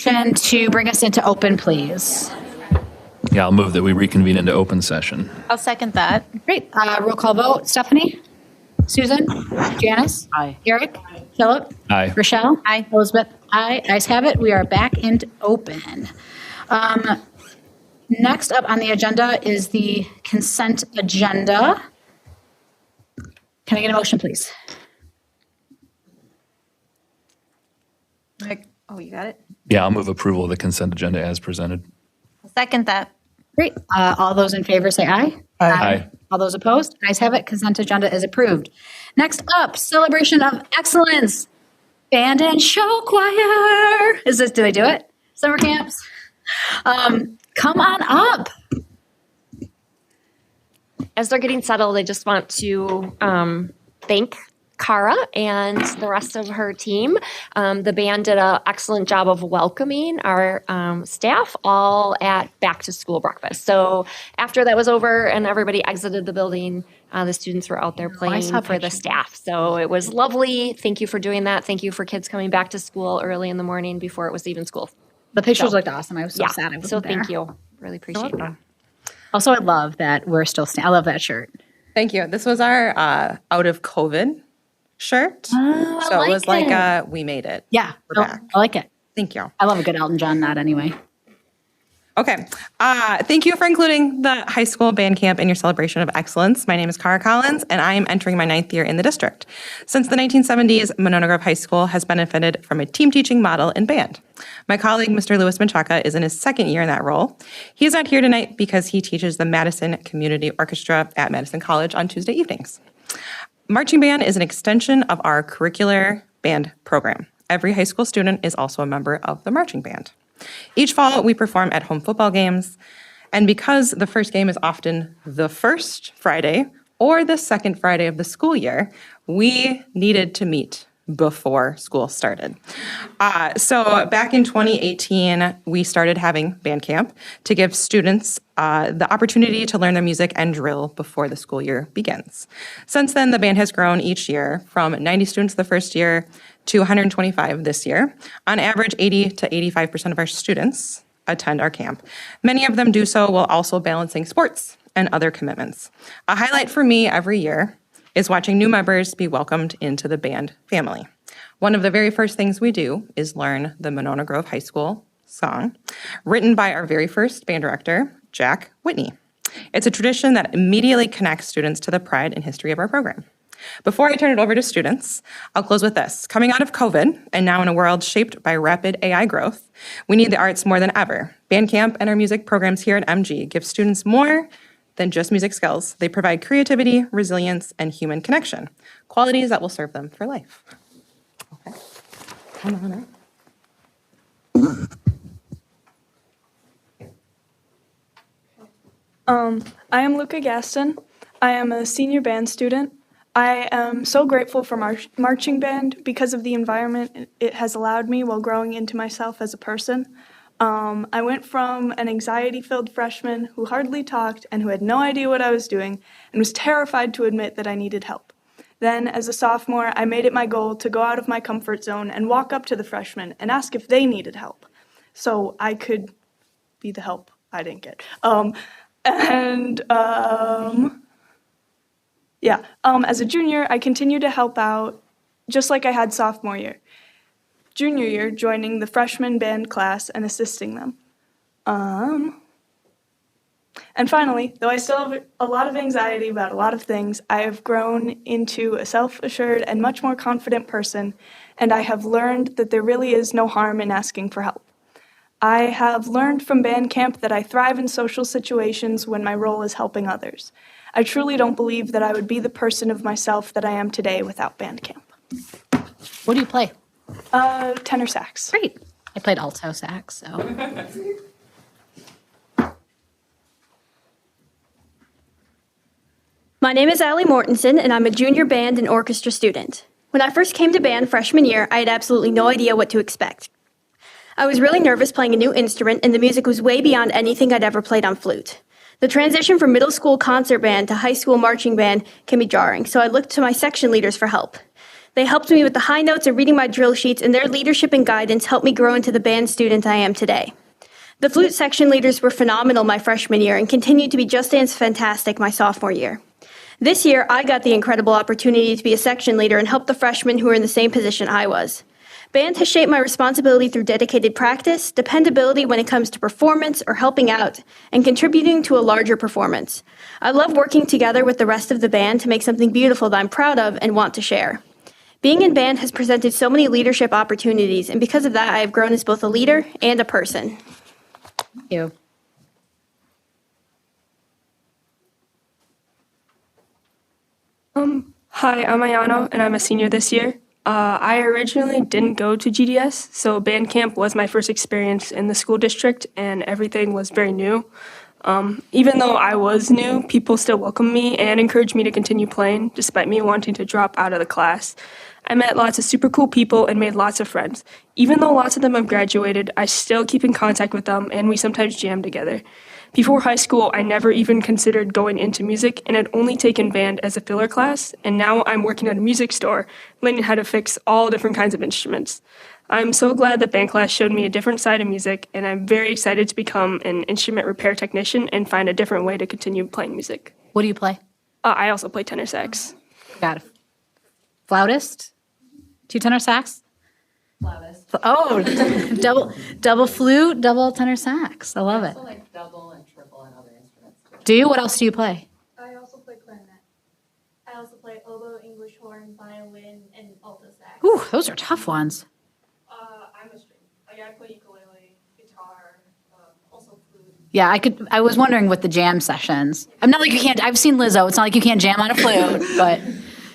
motion to bring us into open, please? Yeah, I'll move that we reconvene into open session. I'll second that. Great. Roll call vote. Stephanie? Susan? Janice? Aye. Eric? Philip? Aye. Rochelle? Aye. Elizabeth? Aye. Ayes have it. We are back into open. Next up on the agenda is the consent agenda. Can I get a motion, please? Oh, you got it? Yeah, I'll move approval of the consent agenda as presented. I'll second that. Great. All those in favor say aye. Aye. All those opposed? Ayes have it. Consent agenda is approved. Next up, celebration of excellence. Band and show choir. Did I do it? Summer camps. Come on up. As they're getting settled, I just want to thank Cara and the rest of her team. The band did an excellent job of welcoming our staff all at back to school breakfast. So after that was over and everybody exited the building, the students were out there playing for the staff. So it was lovely. Thank you for doing that. Thank you for kids coming back to school early in the morning before it was even school. The pictures looked awesome. I was so sad I wasn't So there. thank you. Really appreciate that. Also, I love that we're still I love that shirt. Thank you. This was our out of COVID shirt. So like it was like we made it. Yeah, We're back. I like it. Thank you. I love a good Elton John nod anyway. Okay. Thank you for including the high school band camp in your celebration of excellence. My name is Cara Collins, and I am entering my 9th year in the district. Since the 1970s, Monona Grove High School has benefited from a team teaching model in band. My colleague, Mr. Louis Menchaca, is in his 2nd year in that role. He is not here tonight because he teaches the Madison Community Orchestra at Madison College on Tuesday evenings. Marching band is an extension of our curricular band program. Every high school student is also a member of the marching band. Each fall, we perform at home football games, and because the first game is often the first Friday or the second Friday of the school year, we needed to meet before school started. So back in 2018, we started having band camp to give students the opportunity to learn their music and drill before the school year begins. Since then, the band has grown each year from 90 students the first year to 125 this year. On average, 80 to 85% of our students attend our camp. Many of them do so while also balancing sports and other commitments. A highlight for me every year is watching new members be welcomed into the band family. One of the very first things we do is learn the Monona Grove High School song, written by our very first band director, Jack Whitney. It's a tradition that immediately connects students to the pride and history of our program. Before I turn it over to students, I'll close with this. Coming out of COVID, and now in a world shaped by rapid AI growth, we need the arts more than ever. Band camp and our music programs here at MG give students more than just music skills. They provide creativity, resilience, and human connection, qualities that will serve them for life. Okay, come on up. I am Luca Gaston. I am a senior band student. I am so grateful for marching band because of the environment it has allowed me while growing into myself as a person. I went from an anxiety-filled freshman who hardly talked and who had no idea what I was doing and was terrified to admit that I needed help. Then, as a sophomore, I made it my goal to go out of my comfort zone and walk up to the freshmen and ask if they needed help, so I could be the help I didn't get. As a junior, I continued to help out just like I had sophomore year. Junior year, joining the freshman band class and assisting them. And finally, though I still have a lot of anxiety about a lot of things, I have grown into a self-assured and much more confident person, and I have learned that there really is no harm in asking for help. I have learned from band camp that I thrive in social situations when my role is helping others. I truly don't believe that I would be the person of myself that I am today without band camp. What do you play? Tenor sax. Great. I played alto sax, so. My name is Allie Mortensen, and I'm a junior band and orchestra student. When I first came to band freshman year, I had absolutely no idea what to expect. I was really nervous playing a new instrument, and the music was way beyond anything I'd ever played on flute. The transition from middle school concert band to high school marching band can be jarring, so I looked to my section leaders for help. They helped me with the high notes of reading my drill sheets, and their leadership and guidance helped me grow into the band student I am today. The flute section leaders were phenomenal my freshman year and continued to be just as fantastic my sophomore year. This year, I got the incredible opportunity to be a section leader and help the freshmen who were in the same position I was. Band has shaped my responsibility through dedicated practice, dependability when it comes to performance or helping out, and contributing to a larger performance. I love working together with the rest of the band to make something beautiful that I'm proud of and want to share. Being in band has presented so many leadership opportunities, and because of that, I have grown as both a leader and a person. Thank you. Hi, I'm Ayano, and I'm a senior this year. I originally didn't go to GDS, so band camp was my first experience in the school district, and everything was very new. Even though I was new, people still welcomed me and encouraged me to continue playing, despite me wanting to drop out of the class. I met lots of super cool people and made lots of friends. Even though lots of them have graduated, I still keep in contact with them, and we sometimes jam together. Before high school, I never even considered going into music and had only taken band as a filler class, and now I'm working at a music store, learning how to fix all different kinds of instruments. I'm so glad that band class showed me a different side of music, and I'm very excited to become an instrument repair technician and find a different way to continue playing music. What do you play? I also play tenor sax. Got it. Flautist? 2 tenor sax? Flautist. Oh, double flute, double tenor sax. I love it. Also like double and triple and other instruments too. Do you? What else do you play? I also play clarinet. I also play oboe, English horn, violin, and alto sax. Ooh, those are tough ones. I'm a string. Like I play ukulele, guitar, also flute. Yeah, I was wondering with the jam sessions. I'm not like you can't. I've seen Lizzo. It's not like you can't jam on a flute, but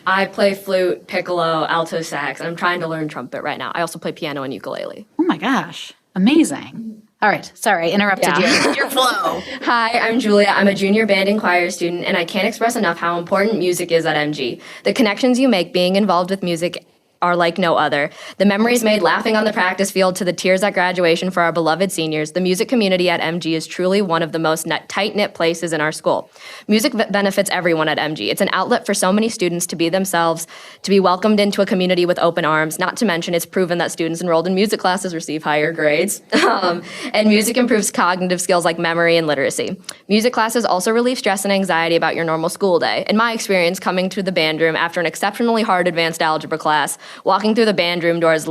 I play flute, piccolo, alto sax. I'm trying to learn trumpet right now. I also play piano and ukulele. oh my gosh, amazing. All right, sorry, interrupted you. Your flow. Hi, I'm Julia. I'm a junior band and choir student, and I can't express enough how important music is at MG. The connections you make being involved with music are like no other. The memories made laughing on the practice field to the tears at graduation for our beloved seniors, the music community at MG is truly one of the most tight-knit places in our school. Music benefits everyone at MG. It's an outlet for so many students to be themselves, to be welcomed into a community with open arms, not to mention it's proven that students enrolled in music classes receive higher grades. And music improves cognitive skills like memory and literacy. Music classes also relieve stress and anxiety about your normal school day. In my experience, coming to the band room after an exceptionally hard advanced algebra class, walking through the band room doors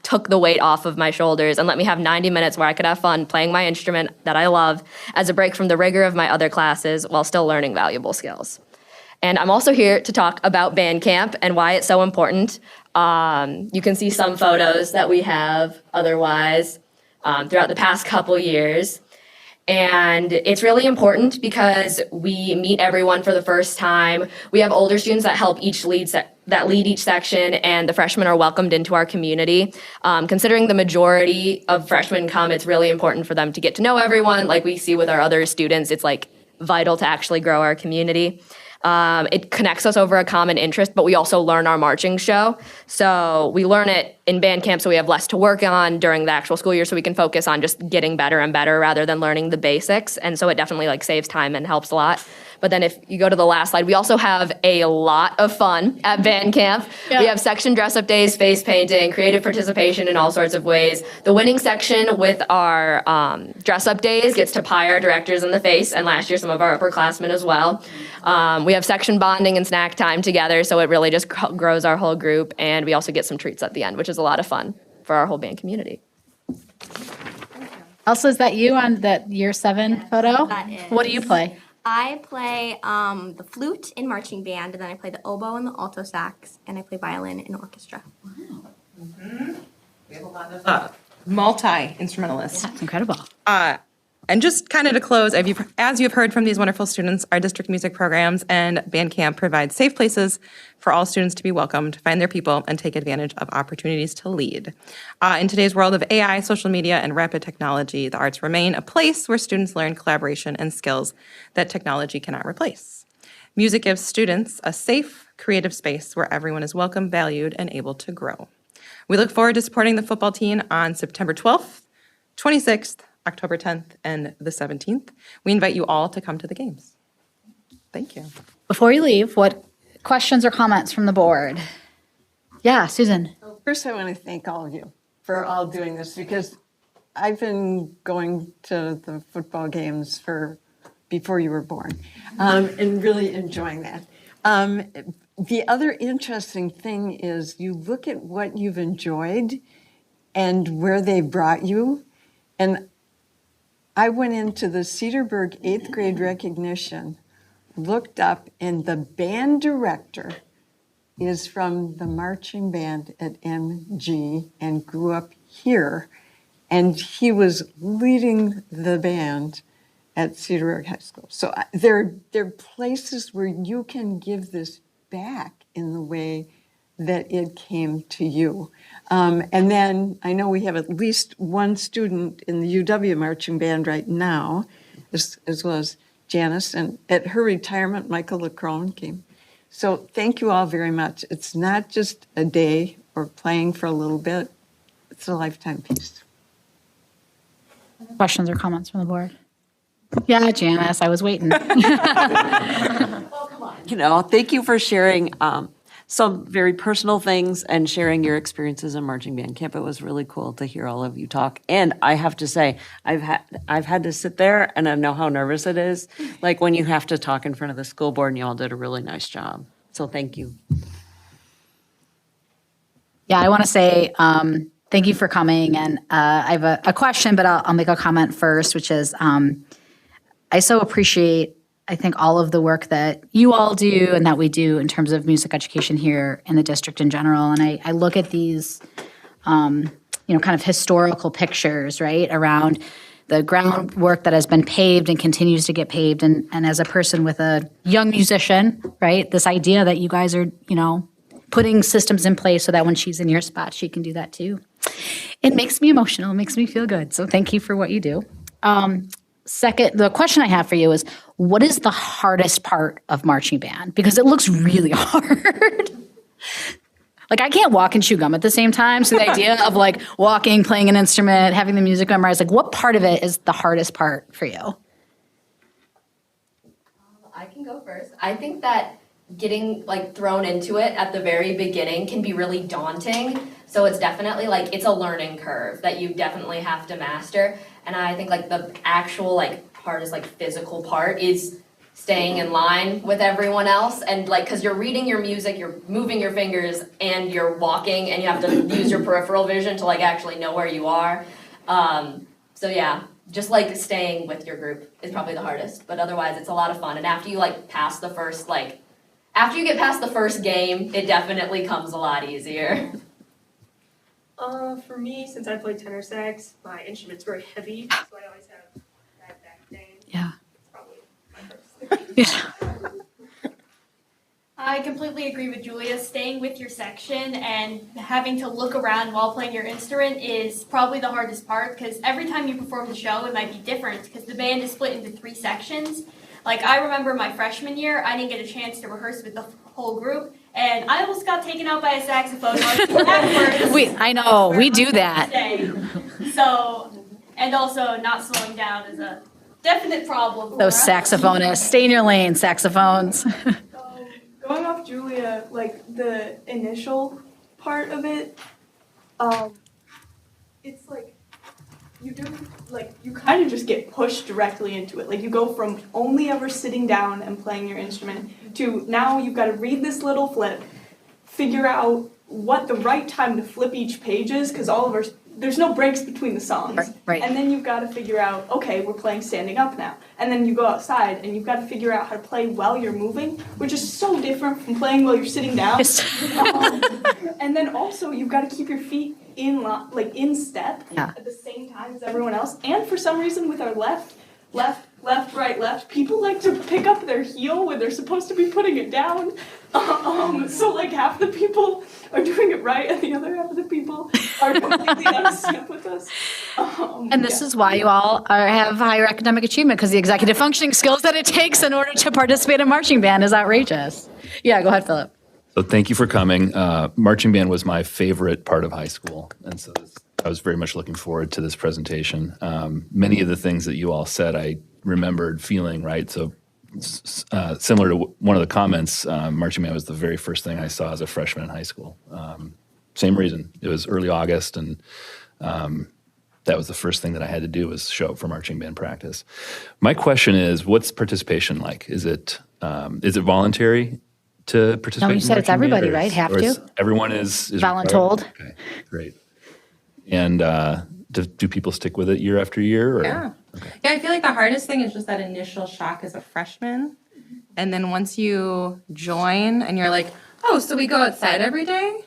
took the weight off of my shoulders and let me have 90 minutes where I could have fun playing my instrument that I love as a break from the rigor of my other classes while still learning valuable skills. And I'm also here to talk about band camp and why it's so important. You can see some photos that we have otherwise throughout the past couple years. And it's really important because we meet everyone for the first time. We have older students that help lead each section, and the freshmen are welcomed into our community. Considering the majority of freshmen come, it's really important for them to get to know everyone. Like we see with our other students, it's like vital to actually grow our community. It connects us over a common interest, but we also learn our marching show. So we learn it in band camp, so we have less to work on during the actual school year, so we can focus on just getting better and better rather than learning the basics. And so it definitely saves time and helps a lot. But then if you go to the last slide, we also have a lot of fun at band camp. Yeah. We have section dress-up days, face painting, creative participation in all sorts of ways. The winning section with our dress-up days gets to pie our directors in the face, and last year some of our upperclassmen as well. We have section bonding and snack time together, so it really just grows our whole group, and we also get some treats at the end, which is a lot of fun for our whole band community. Elsa, is that you on that year 7 photo? That is. What do you play? I play the flute in marching band, and then I play the oboe and the alto sax, and I play violin in orchestra. Wow. Mm-hmm. We have a lot of multi-instrumentalists. That's incredible. And just kind of to close, as you've heard from these wonderful students, our district music programs and band camp provide safe places for all students to be welcomed, find their people, and take advantage of opportunities to lead. In today's world of AI, social media, and rapid technology, the arts remain a place where students learn collaboration and skills that technology cannot replace. Music gives students a safe, creative space where everyone is welcome, valued, and able to grow. We look forward to supporting the football team on September 12th, 26th, October 10th, and the 17th. We invite you all to come to the games. Thank you. Before you leave, what questions or comments from the board? Yeah, Susan. First, I want to thank all of you for all doing this because I've been going to the football games before you were born and really enjoying that. The other interesting thing is you look at what you've enjoyed and where they brought you. And I went into the Cedarburg 8th grade recognition, looked up, and the band director is from the marching band at MG and grew up here. And he was leading the band at Cedarburg High School. So there are places where you can give this back in the way that it came to you. And then I know we have at least one student in the UW marching band right now, as well as Janice. And at her retirement, Michael LaCrone came. So thank you all very much. It's not just a day or playing for a little bit. It's a lifetime piece. Questions or comments from the board? Yeah, Janice, I was waiting. Thank you for sharing some very personal things and sharing your experiences in marching band camp. It was really cool to hear all of you talk. And I have to say, I've had to sit there and I know how nervous it is. Like when you have to talk in front of the school board, and you all did a really nice job. So thank you. Yeah, I want to say thank you for coming. And I have a question, but I'll make a comment first, which is I so appreciate, I think, all of the work that you all do and that we do in terms of music education here in the district in general. And I look at these, kind of historical pictures, right, around the groundwork that has been paved and continues to get paved. And as a person with a young musician, right, this idea that you guys are, putting systems in place so that when she's in your spot, she can do that too. It makes me emotional. It makes me feel good. So thank you for what you do. Second, the question I have for you is, what is the hardest part of marching band? Because it looks really hard. Like I can't walk and chew gum at the same time. So the idea of like walking, playing an instrument, having the music memorized, like what part of it is the hardest part for you? I can go first. I think that getting like thrown into it at the very beginning can be really daunting. So it's definitely like, it's a learning curve that you definitely have to master. And I think like the actual like hardest like physical part is staying in line with everyone else. And like, cause you're reading your music, you're moving your fingers and you're walking and you have to use your peripheral vision to like actually know where you are. So yeah, just like staying with your group is probably the hardest, but otherwise it's a lot of fun. And after you like pass the first, after you get past the first game, it definitely comes a lot easier. For me, since I play tenor sax, my instrument's very heavy, so I always have bad back pain. Yeah. It's probably my first thing. I completely agree with Julia. Staying with your section and having to look around while playing your instrument is probably the hardest part because every time you perform the show, it might be different because the band is split into 3 sections. Like I remember my freshman year, I didn't get a chance to rehearse with the whole group, and I almost got taken out by a saxophone afterwards. I know, we do that. So, and also not slowing down is a definite problem. Those saxophonists, stay in your lane, saxophones. Going off Julia, like the initial part of it, it's like you kind of just get pushed directly into it. Like you go from only ever sitting down and playing your instrument to now you've got to read this little flip, figure out what the right time to flip each page is, because there's no breaks between the songs. Right. And then you've got to figure out, okay, we're playing standing up now. And then you go outside and you've got to figure out how to play while you're moving, which is so different from playing while you're sitting down. And then also you've got to keep your feet in step at the same time as everyone else. And for some reason with our left, right, left, people like to pick up their heel when they're supposed to be putting it down. So like half the people are doing it right and the other half of the people are completely out of step with us. And this is why you all have higher academic achievement, because the executive functioning skills that it takes in order to participate in marching band is outrageous. Yeah, go ahead, Philip. So thank you for coming. Marching band was my favorite part of high school. And so I was very much looking forward to this presentation. Many of the things that you all said, I remembered feeling, right? So similar to one of the comments, marching band was the very first thing I saw as a freshman in high school. Same reason. It was early August, and that was the first thing that I had to do was show up for marching band practice. My question is, what's participation like? Is it voluntary to participate? No, you said it's everybody, right? Have to? Everyone is Voluntold. Okay, great. And do people stick with it year after year? Or? Yeah. Yeah, I feel like the hardest thing is just that initial shock as a freshman. And then once you join and you're like, oh, so we go outside every day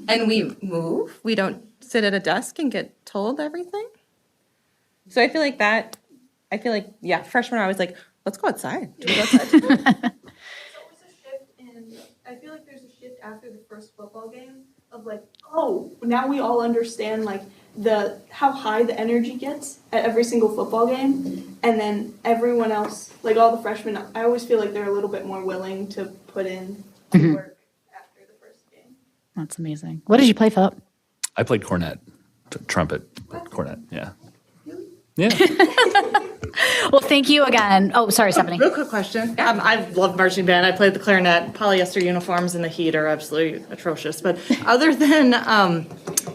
and we move. We don't sit at a desk and get told everything. So I feel like yeah, freshman I was like, let's go outside. Do we go outside? So it was a shift, and I feel like there's a shift after the first football game of like, oh, now we all understand like how high the energy gets at every single football game, and then everyone else, like all the freshmen, I always feel like they're a little bit more willing to put in work after the first game. That's amazing. What did you play, Philip? I played cornet, trumpet, cornet. Yeah. Yeah. Well, thank you again. Oh, sorry, Stephanie. Real quick question. I love marching band. I played the clarinet. Polyester uniforms in the heat are absolutely atrocious. But other than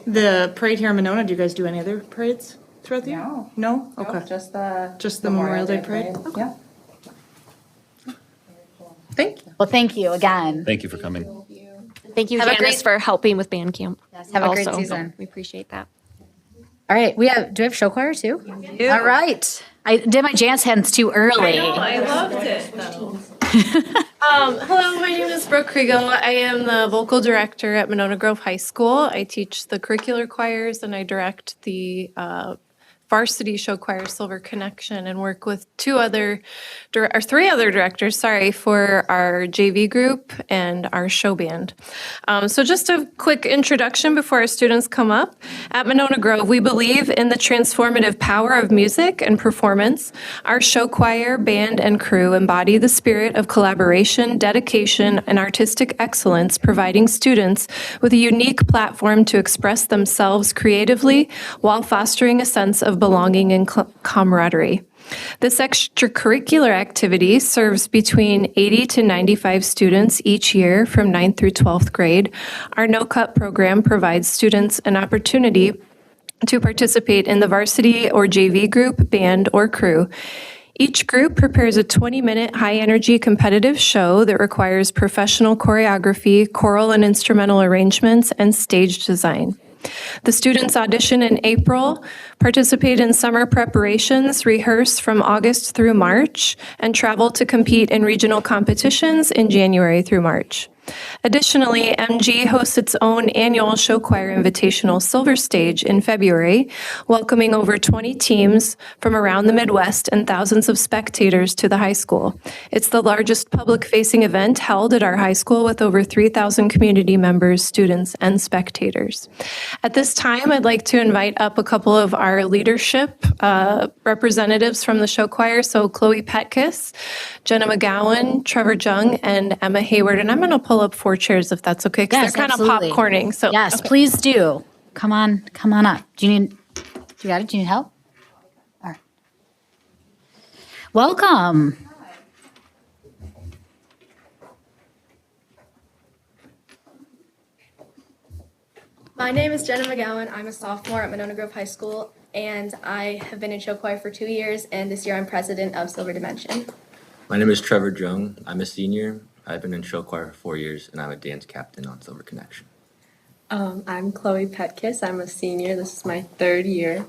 the parade here in Monona, do you guys do any other parades throughout the year? No? Okay. Just the Memorial Day parade? Okay. Yeah. Thank you. Well, thank you again. Thank you for coming. Thank you, Have a Janice, great- for helping with band camp. Yes, have a great Also, season. We appreciate that. All right, do we have show choir too? All right. I did my jazz hands too early. I loved it though. Hello, my name is Brooke Kriegel. I am the vocal director at Monona Grove High School. I teach the curricular choirs and I direct the varsity show choir Silver Connection and work with three other directors, for our JV group and our show band. So just a quick introduction before our students come up. At Monona Grove, we believe in the transformative power of music and performance. Our show choir, band, and crew embody the spirit of collaboration, dedication, and artistic excellence, providing students with a unique platform to express themselves creatively while fostering a sense of belonging and camaraderie. This extracurricular activity serves between 80 to 95 students each year from 9th through 12th grade. Our no-cut program provides students an opportunity to participate in the varsity or JV group, band, or crew. Each group prepares a 20-minute high-energy competitive show that requires professional choreography, choral and instrumental arrangements, and stage design. The students audition in April, participate in summer preparations, rehearse from August through March, and travel to compete in regional competitions in January through March. Additionally, MG hosts its own annual show choir invitational Silver Stage in February, welcoming over 20 teams from around the Midwest and thousands of spectators to the high school. It's the largest public-facing event held at our high school with over 3,000 community members, students, and spectators. At this time, I'd like to invite up a couple of our leadership representatives from the show choir. So Chloe Petkus, Jenna McGowan, Trevor Jung, and Emma Hayward. And I'm going to pull up 4 chairs if that's okay, because Yes, they're kind absolutely. of popcorning. So Yes, okay. please do. Come on up. Do you got it? Do you need help? All right. Welcome. My name is Jenna McGowan. I'm a sophomore at Monona Grove High School, and I have been in show choir for 2 years, and this year I'm president of Silver Dimension. My name is Trevor Jung. I'm a senior. I've been in show choir for 4 years, and I'm a dance captain on Silver Connection. I'm Chloe Petkus. I'm a senior. This is my 3rd year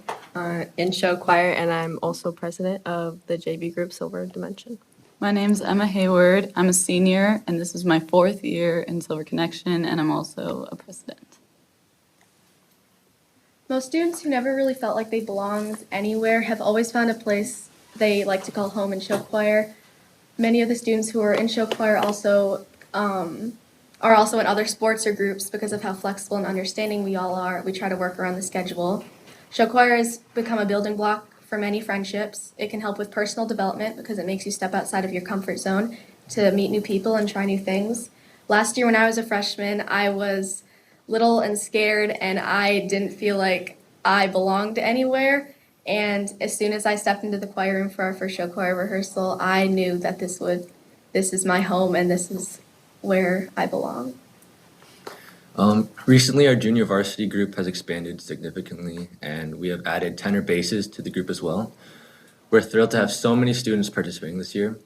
in show choir, and I'm also president of the JV group Silver Dimension. My name's Emma Hayward. I'm a senior, and this is my 4th year in Silver Connection, and I'm also a president. Most students who never really felt like they belonged anywhere have always found a place they like to call home in show choir. Many of the students who are in show choir also are also in other sports or groups because of how flexible and understanding we all are. We try to work around the schedule. Show choir has become a building block for many friendships. It can help with personal development because it makes you step outside of your comfort zone to meet new people and try new things. Last year when I was a freshman, I was little and scared, and I didn't feel like I belonged anywhere. And as soon as I stepped into the choir room for our first show choir rehearsal, I knew that this is my home and this is where I belong. Recently, our junior varsity group has expanded significantly, and we have added tenor basses to the group as well. We're thrilled to have so many students participating this year.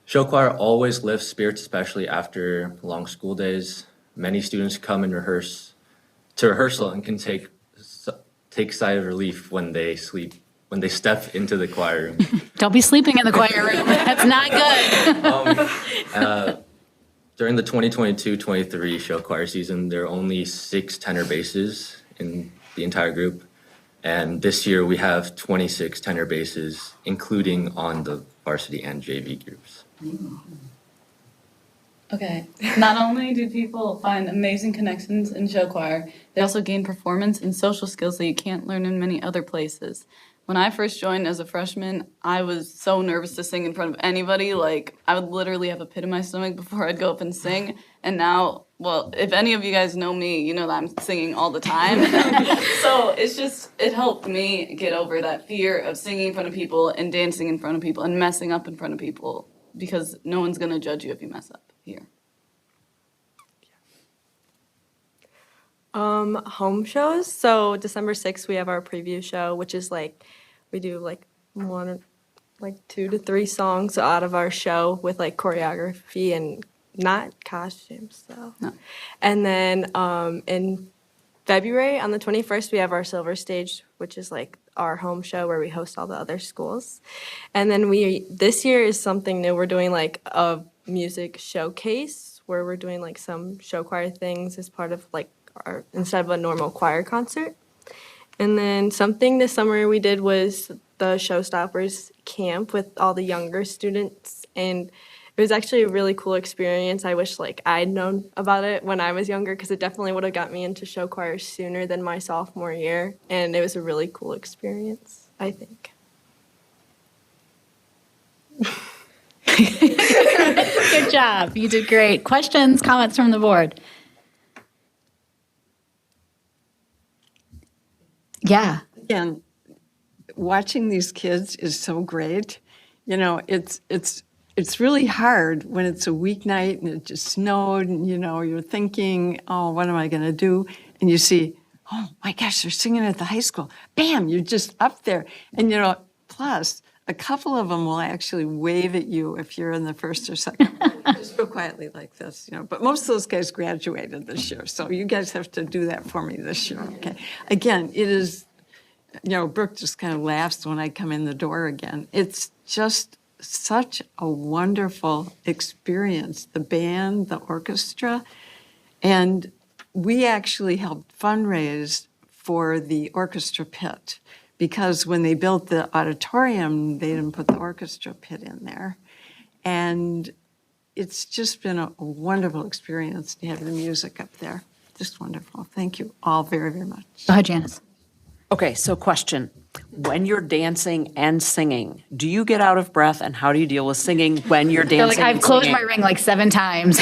Show choir always lifts spirits, especially after long school days. Many students come and to rehearsal and can take sigh of relief when they step into the choir room. Don't be sleeping in the choir room. That's not good. During the 2022-23 show choir season, there are only 6 tenor basses in the entire group. And this year we have 26 tenor basses, including on the varsity and JV groups. Okay. Not only do people find amazing connections in show choir, they also gain performance and social skills that you can't learn in many other places. When I first joined as a freshman, I was so nervous to sing in front of anybody. Like, I would literally have a pit in my stomach before I'd go up and sing. And now, well, if any of you guys know me, you know that I'm singing all the time. So it helped me get over that fear of singing in front of people and dancing in front of people and messing up in front of people, because no one's going to judge you if you mess up here. Home shows. So December 6th, we have our preview show, which is like, we do like 2 to 3 songs out of our show with like choreography and not costumes, though. No. And then in February, on the 21st, we have our Silver Stage, which is like our home show where we host all the other schools. And then this year is something new. We're doing like a music showcase where we're doing like some show choir things as part of like instead of a normal choir concert. And then something this summer we did was the Showstoppers camp with all the younger students, and it was actually a really cool experience. I wish like I'd known about it when I was younger, because it definitely would have got me into show choir sooner than my sophomore year, and it was a really cool experience, I think. Good job. You did great. Questions, comments from the board? Yeah. Again, watching these kids is so great. You know, it's really hard when it's a weeknight and it just snowed and, you know, you're thinking, oh, what am I going to do? And you see, oh my gosh, they're singing at the high school. Bam, you're just up there. And, you know, plus a couple of them will actually wave at you if you're in the first or second. Just go quietly like this, you know. But most of those guys graduated this year, so you guys have to do that for me this year, okay? Again, it is, you know, Brooke just kind of laughs when I come in the door again. It's just such a wonderful experience, the band, the orchestra. And we actually helped fundraise for the orchestra pit, because when they built the auditorium, they didn't put the orchestra pit in there. And it's just been a wonderful experience to have the music up there. Just wonderful. Thank you all very, very much. Go ahead, Janice. Okay, so question. When you're dancing and singing, do you get out of breath, and how do you deal with singing when you're dancing? I've closed my ring like 7 times.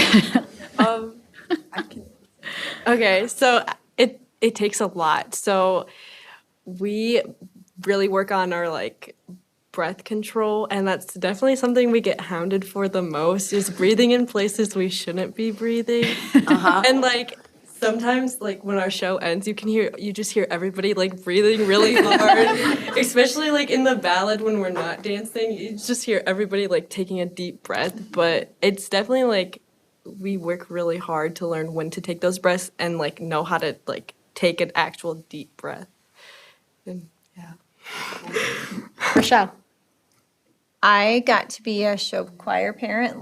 Okay, so it takes a lot. So we really work on our like breath control, and that's definitely something we get hounded for the most, is breathing in places we shouldn't be breathing. And like sometimes like when our show ends, you just hear everybody like breathing really hard, especially like in the ballad when we're not dancing. You just hear everybody like taking a deep breath. But it's definitely like we work really hard to learn when to take those breaths and like know how to like take an actual deep breath. And yeah. Rochelle. I got to be a show choir parent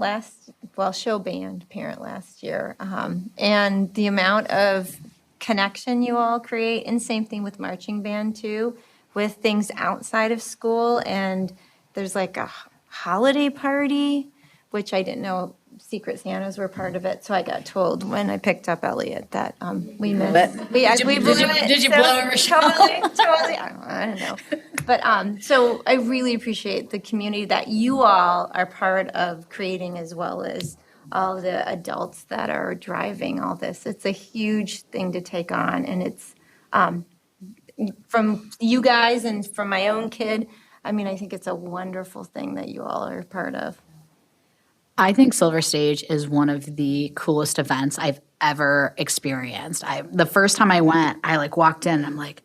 show band parent last year. And the amount of connection you all create, and same thing with marching band too, with things outside of school. And there's like a holiday party, which I didn't know Secret Santas were part of it. So I got told when I picked up Elliot that we missed. Did you blow it, Rochelle? Totally. I don't know. But so I really appreciate the community that you all are part of creating, as well as all the adults that are driving all this. It's a huge thing to take on, and from you guys and from my own kid. I mean, I think it's a wonderful thing that you all are part of. I think Silver Stage is one of the coolest events I've ever experienced. The first time I went, I like walked in and I'm like,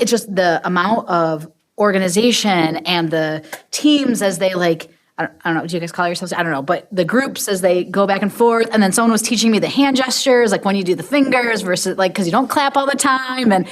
it's just the amount of organization and the teams as they like, I don't know, do you guys call yourselves? I don't know, but the groups as they go back and forth. And then someone was teaching me the hand gestures, like when you do the fingers versus like, cause you don't clap all the time. And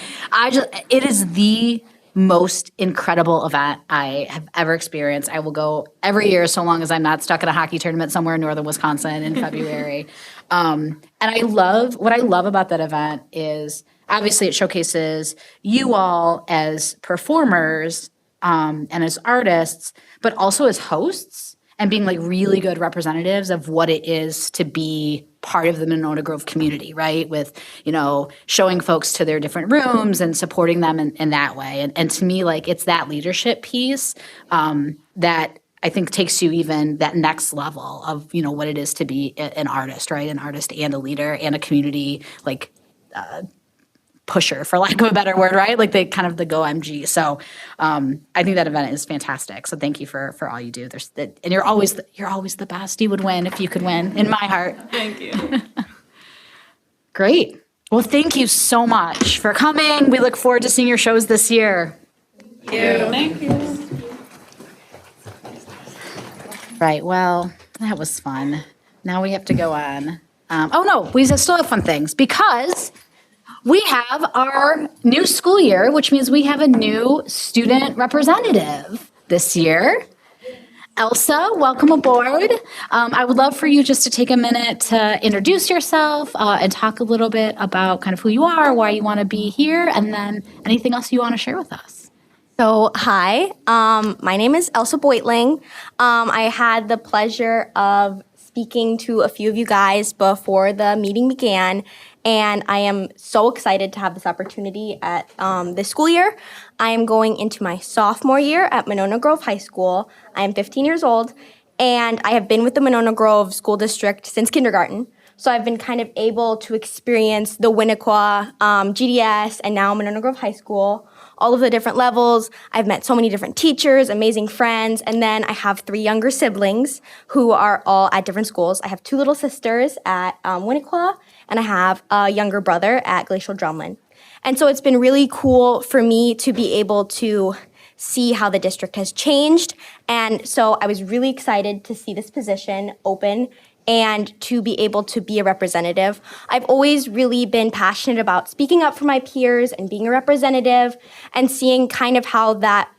it is the most incredible event I have ever experienced. I will go every year so long as I'm not stuck at a hockey tournament somewhere in northern Wisconsin in February. And what I love about that event is obviously it showcases you all as performers and as artists, but also as hosts and being like really good representatives of what it is to be part of the Monona Grove community, right? With, showing folks to their different rooms and supporting them in that way. And to me, like, it's that leadership piece that I think takes you even that next level of, what it is to be an artist, right? An artist and a leader and a community, like, pusher, for lack of a better word, right? Like the go MG. So I think that event is fantastic. So thank you for all you do. And you're always the best. You would win if you could win in my heart. Thank you. Great. Well, thank you so much for coming. We look forward to seeing your shows this year. Thank you. Right. Well, that was fun. Now we have to go on. Oh no, we still have fun things because we have our new school year, which means we have a new student representative this year. Elsa, welcome aboard. I would love for you just to take a minute to introduce yourself and talk a little bit about kind of who you are, why you want to be here, and then anything else you want to share with us. So, hi, my name is Elsa Beutling. I had the pleasure of speaking to a few of you guys before the meeting began, and I am so excited to have this opportunity at this school year. I am going into my sophomore year at Monona Grove High School. I am 15 years old, and I have been with the Monona Grove School District since kindergarten. So I've been kind of able to experience the Winnequa, GDS, and now Monona Grove High School, all of the different levels. I've met so many different teachers, amazing friends, and then I have 3 younger siblings who are all at different schools. I have 2 little sisters at Winnequa, and I have a younger brother at Glacial Drumlin. And so it's been really cool for me to be able to see how the district has changed. And so I was really excited to see this position open and to be able to be a representative. I've always really been passionate about speaking up for my peers and being a representative and seeing kind of how that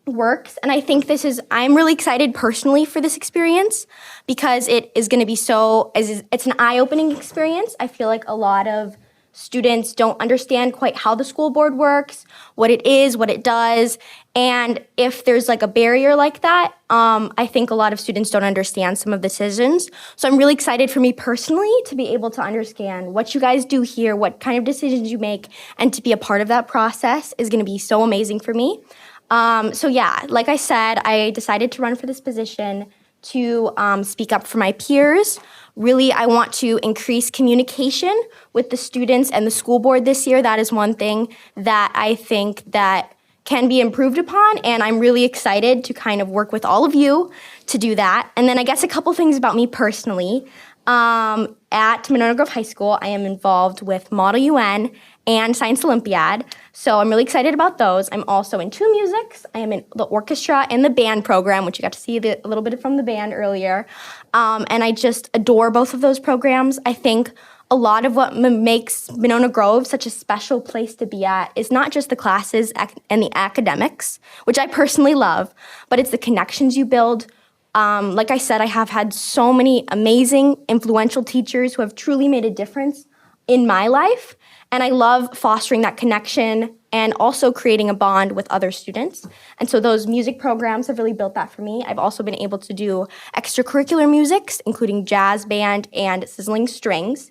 works. And I think I'm really excited personally for this experience because it is going to be it's an eye-opening experience. I feel like a lot of students don't understand quite how the school board works, what it is, what it does. And if there's like a barrier like that, I think a lot of students don't understand some of the decisions. So I'm really excited for me personally to be able to understand what you guys do here, what kind of decisions you make, and to be a part of that process is going to be so amazing for me. So yeah, like I said, I decided to run for this position to speak up for my peers. Really, I want to increase communication with the students and the school board this year. That is one thing that I think that can be improved upon, and I'm really excited to kind of work with all of you to do that. And then I guess a couple things about me personally. At Monona Grove High School, I am involved with Model UN and Science Olympiad, so I'm really excited about those. I'm also in 2 musics. I am in the orchestra and the band program, which you got to see a little bit from the band earlier, and I just adore both of those programs. I think a lot of what makes Monona Grove such a special place to be at is not just the classes and the academics, which I personally love, but it's the connections you build. Like I said, I have had so many amazing, influential teachers who have truly made a difference in my life, and I love fostering that connection and also creating a bond with other students. And so those music programs have really built that for me. I've also been able to do extracurricular musics, including jazz band and sizzling strings.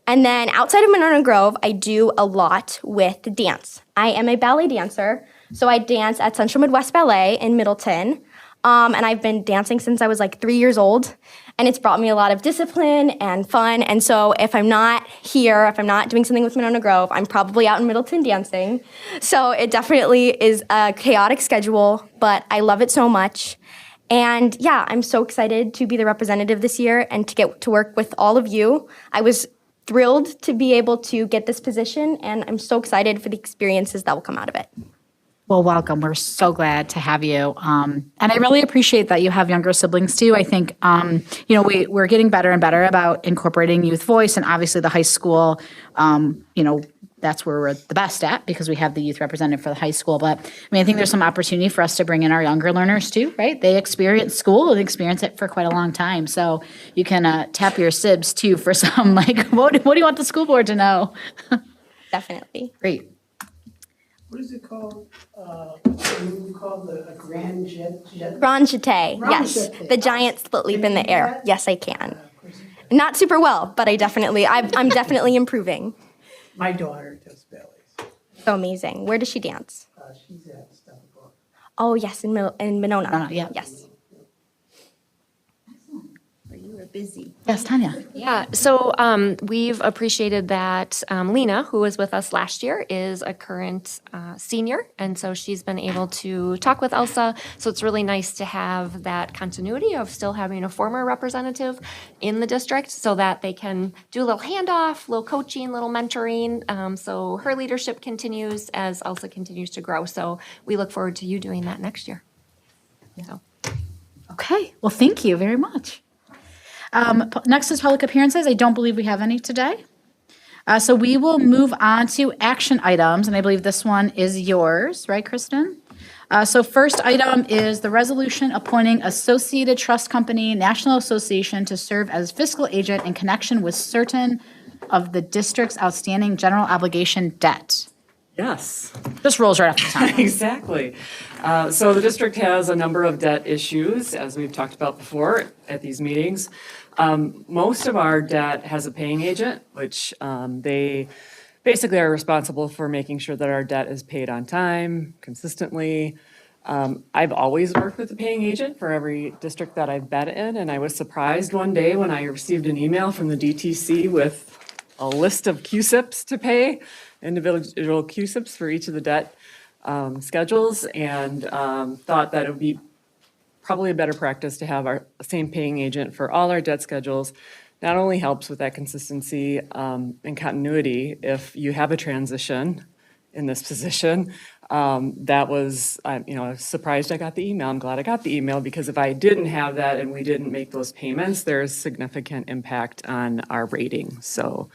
And then outside of Monona Grove, I do a lot with dance. I am a ballet dancer, so I dance at Central Midwest Ballet in Middleton. And I've been dancing since I was like 3 years old. And it's brought me a lot of discipline and fun. And so if I'm not here, if I'm not doing something with Monona Grove, I'm probably out in Middleton dancing. So it definitely is a chaotic schedule, but I love it so much. And yeah, I'm so excited to be the representative this year and to get to work with all of you. I was thrilled to be able to get this position, and I'm so excited for the experiences that will come out of it. Well, welcome. We're so glad to have you. And I really appreciate that you have younger siblings too. I think, we're getting better and better about incorporating youth voice, and obviously the high school, that's where we're the best at because we have the youth representative for the high school. But I think there's some opportunity for us to bring in our younger learners too, right? They experience school and experience it for quite a long time. So you can tap your sibs too for some what do you want the school board to know? Definitely. Great. What is it called? What's the move called? A grand jet? Grand jeté, yes. jeté. The giant split leap in the air. Yes, I can. Not super well, but I'm definitely improving. My daughter does ballet. So amazing. Where does she dance? She's at Steppenwolf. Oh, yes, in Monona. Yeah. Yes. You were busy. Yes, Tanya. Yeah, so we've appreciated that Lena, who was with us last year, is a current senior, and so she's been able to talk with Elsa. So it's really nice to have that continuity of still having a former representative in the district so that they can do a little handoff, little coaching, little mentoring. So her leadership continues as Elsa continues to grow. So we look forward to you doing that next year. So. Okay. Well, thank you very much. Next is public appearances. I don't believe we have any today. So we will move on to action items, and I believe this one is yours, right, Kristen? So first item is the resolution appointing Associated Trust Company National Association to serve as fiscal agent in connection with certain of the district's outstanding general obligation debt. Yes. Just rolls right off the tongue. Exactly. So the district has a number of debt issues, as we've talked about before at these meetings. Most of our debt has a paying agent, which they basically are responsible for making sure that our debt is paid on time, consistently. I've always worked with a paying agent for every district that I've been in, and I was surprised one day when I received an email from the DTC with a list of QSIPs to pay, individual QSIPs for each of the debt schedules, and thought that it would be probably a better practice to have our same paying agent for all our debt schedules. Not only helps with that consistency and continuity if you have a transition in this position. That was, I was surprised I got the email. I'm glad I got the email because if I didn't have that and we didn't make those payments, there's significant impact on our rating. So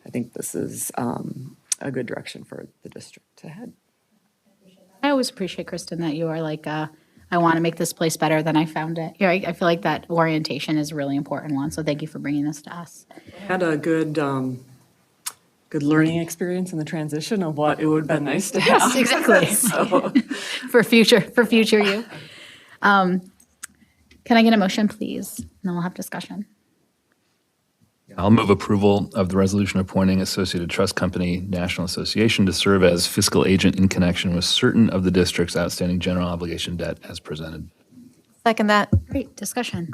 I think this is a good direction for the district to head. I always appreciate, Kristen, that you are I want to make this place better than I found it. I feel like that orientation is a really important one. So thank you for bringing this to us. Had a good learning experience in the transition of what it would have been nice to have. Yes, exactly. So. for future you. Can I get a motion, please? And then we'll have discussion. I'll move approval of the resolution appointing Associated Trust Company National Association to serve as fiscal agent in connection with certain of the district's outstanding general obligation debt as presented. Second that. Great, discussion.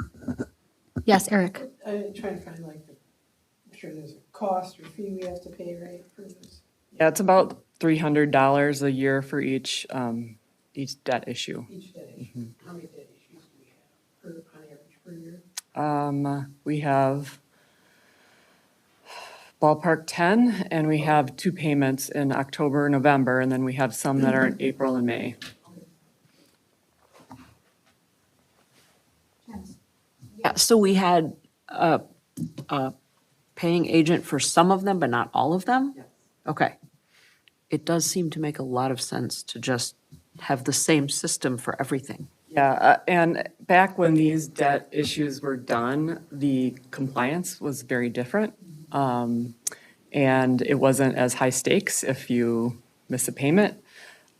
Yes, Eric. I'm trying to find I'm sure there's a cost or fee we have to pay, right, for this? Yeah, it's about $300 a year for each debt issue. Each debt issue. How many debt issues do we have on average per year? We have ballpark 10, and we have 2 payments in October, November, and then we have some that are in April and May. Yeah, so we had a paying agent for some of them, but not all of them? Yes. Okay. It does seem to make a lot of sense to just have the same system for everything. Yeah, and back when these debt issues were done, the compliance was very different. And it wasn't as high stakes if you miss a payment.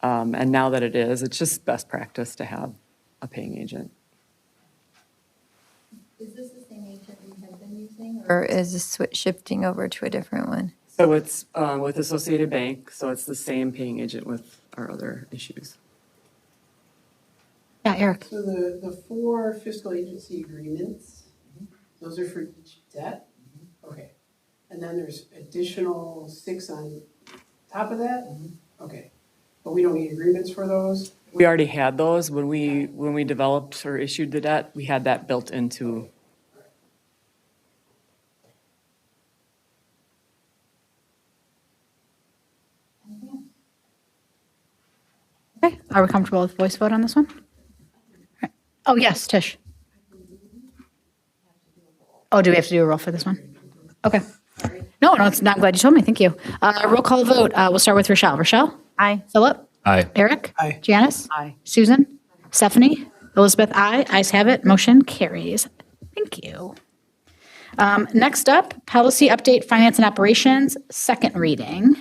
And now that it is, it's just best practice to have a paying agent. Is this the same agent we have been using? Or is this shifting over to a different one? So it's with Associated Bank, so it's the same paying agent with our other issues. Yeah, Eric. So the 4 fiscal agency agreements, those are for each debt? Okay. And then there's additional 6 on top of that? Okay. But we don't need agreements for those? We already had those when we developed or issued the debt. We had that built into. Okay, are we comfortable with voice vote on this one? Right. Oh, yes, Tish. Oh, do we have to do a roll for this one? Okay. No, it's not. I'm glad you told me. Thank you. Roll call vote. We'll start with Rochelle. Rochelle? Aye. Philip? Aye. Eric? Aye. Janice? Aye. Susan? Stephanie? Elizabeth? Aye. Ayes have it. Motion carries. Thank you. Next up, policy update, finance and operations, second reading.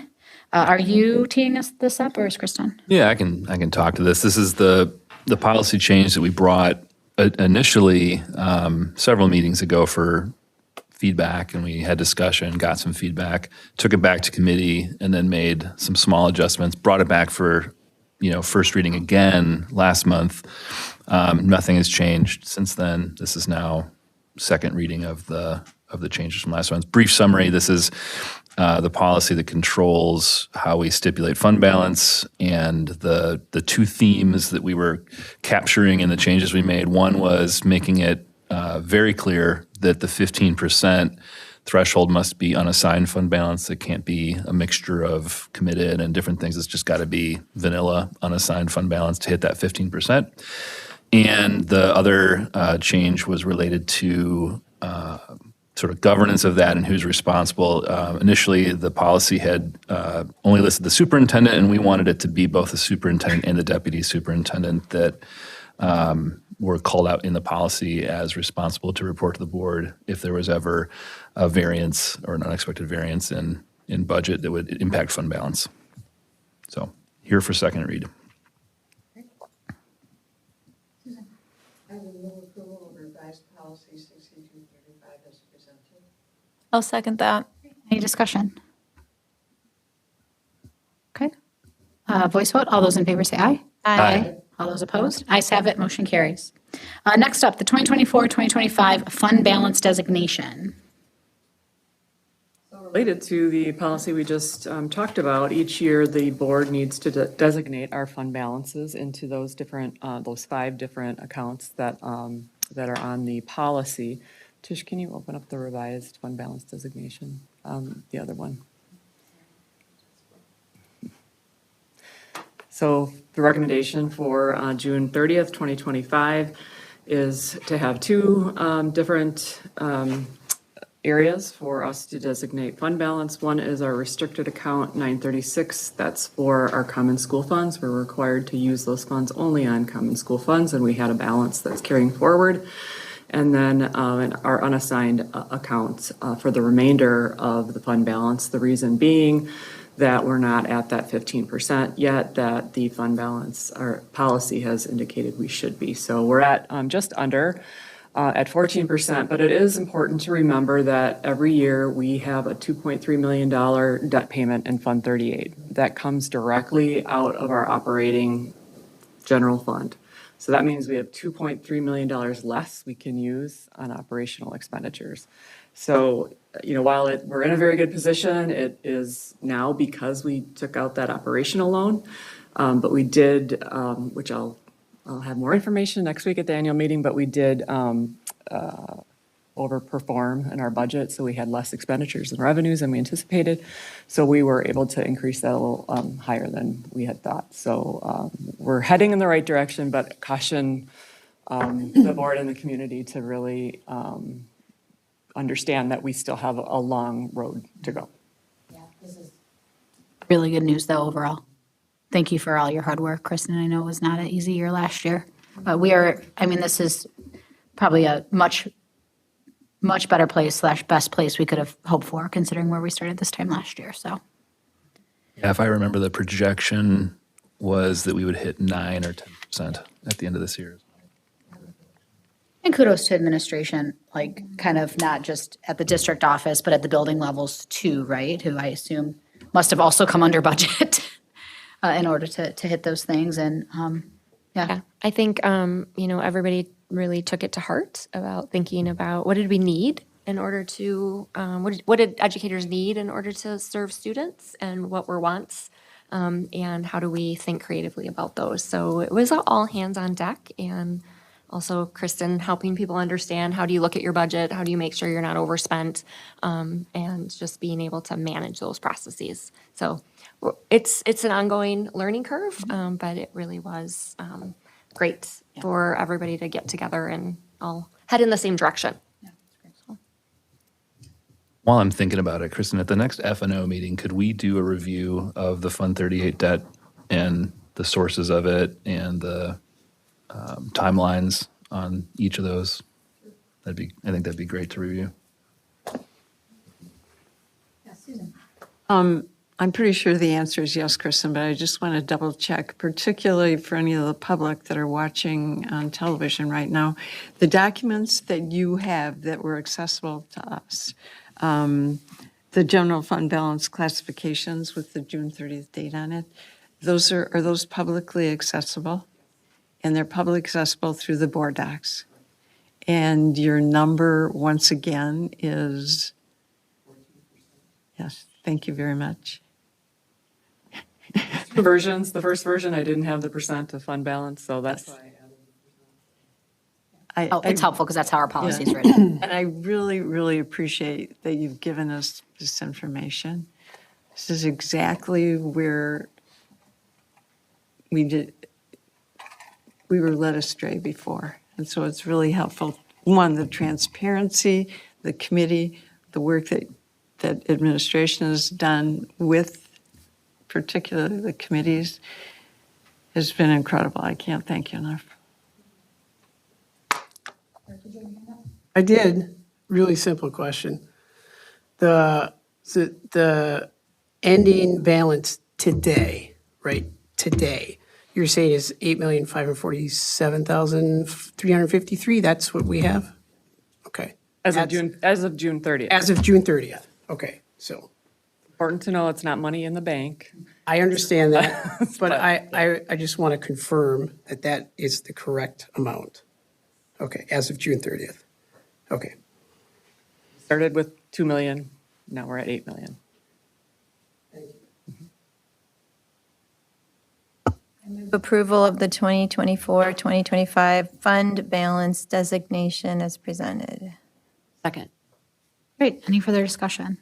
Are you teeing this up, or is Kristen? Yeah, I can talk to this. This is the policy change that we brought initially several meetings ago for feedback, and we had discussion, got some feedback, took it back to committee, and then made some small adjustments, brought it back for first reading again last month. Nothing has changed since then. This is now second reading of the changes from last month. Brief summary, this is the policy that controls how we stipulate fund balance, and the 2 themes that we were capturing in the changes we made. One was making it very clear that the 15% threshold must be unassigned fund balance. It can't be a mixture of committed and different things. It's just got to be vanilla unassigned fund balance to hit that 15%. And the other change was related to sort of governance of that and who's responsible. Initially, the policy had only listed the superintendent, and we wanted it to be both the superintendent and the deputy superintendent that were called out in the policy as responsible to report to the board if there was ever a variance or an unexpected variance in budget that would impact fund balance. So here for second read. I will move approval of revised policy 6235 as presented. I'll second that. Any discussion? Okay. Voice vote. All those in favor say aye. Aye. All those opposed? Ayes have it. Motion carries. Next up, the 2024-2025 fund balance designation. Related to the policy we just talked about, each year the board needs to designate our fund balances into those different, those 5 different accounts that are on the policy. Tish, can you open up the revised fund balance designation? The other one. So the recommendation for June 30th, 2025 is to have 2 different areas for us to designate fund balance. One is our restricted account 936. That's for our common school funds. We're required to use those funds only on common school funds, and we had a balance that's carrying forward. And then our unassigned accounts for the remainder of the fund balance. The reason being that we're not at that 15% yet that the fund balance, our policy has indicated we should be. So we're at just under at 14%, but it is important to remember that every year we have a $2.3 million debt payment in Fund 38. That comes directly out of our operating general fund. So that means we have $2.3 million less we can use on operational expenditures. So, while we're in a very good position, it is now because we took out that operational loan. But we did, which I'll have more information next week at the annual meeting, but we did overperform in our budget. So we had less expenditures and revenues than we anticipated. So we were able to increase that a little higher than we had thought. So we're heading in the right direction, but caution the board and the community to really understand that we still have a long road to go. Yeah, this is really good news, though, overall. Thank you for all your hard work, Kristen. I know it was not an easy year last year, but this is probably a much better place / best place we could have hoped for, considering where we started this time last year. So, Yeah, if I remember, the projection was that we would hit 9 or 10% at the end of this year. and kudos to administration, kind of not just at the district office, but at the building levels too, right? Who I assume must have also come under budget in order to hit those things. And Yeah. I think, everybody really took it to heart about thinking about what did we need in order to, what did educators need in order to serve students and what were wants? And how do we think creatively about those? So it was all hands on deck, and also Kristen helping people understand how do you look at your budget, how do you make sure you're not overspent, and just being able to manage those processes. So it's an ongoing learning curve, but it really was great for everybody to get together and all head in the same direction. While I'm thinking about it, Kristen, at the next F&O meeting, could we do a review of the Fund 38 debt and the sources of it and the timelines on each of those? I think that'd be great to review. I'm pretty sure the answer is yes, Kristen, but I just want to double check, particularly for any of the public that are watching on television right now. The documents that you have that were accessible to us, the general fund balance classifications with the June 30th date on it, are those publicly accessible? And they're publicly accessible through the board docs. And your number, once again, is, yes, thank you very much. Two versions. The first version, I didn't have the percent of fund balance, so that's why I added. It's helpful because that's how our policy is written. And I really, really appreciate that you've given us this information. This is exactly where we were led astray before. And so it's really helpful. One, the transparency, the committee, the work that administration has done with particularly the committees has been incredible. I can't thank you enough. I did. Really simple question. The ending balance today, right? Today, you're saying is 8,547,353. That's what we have. Okay. As of June 30th. As of June 30th. Okay. So Important to know it's not money in the bank. I understand that, but I just want to confirm that that is the correct amount. Okay. As of June 30th. Okay. Started with 2 million, now we're at 8 million. Approval of the 2024-2025 fund balance designation as presented. Second. Great. Any further discussion?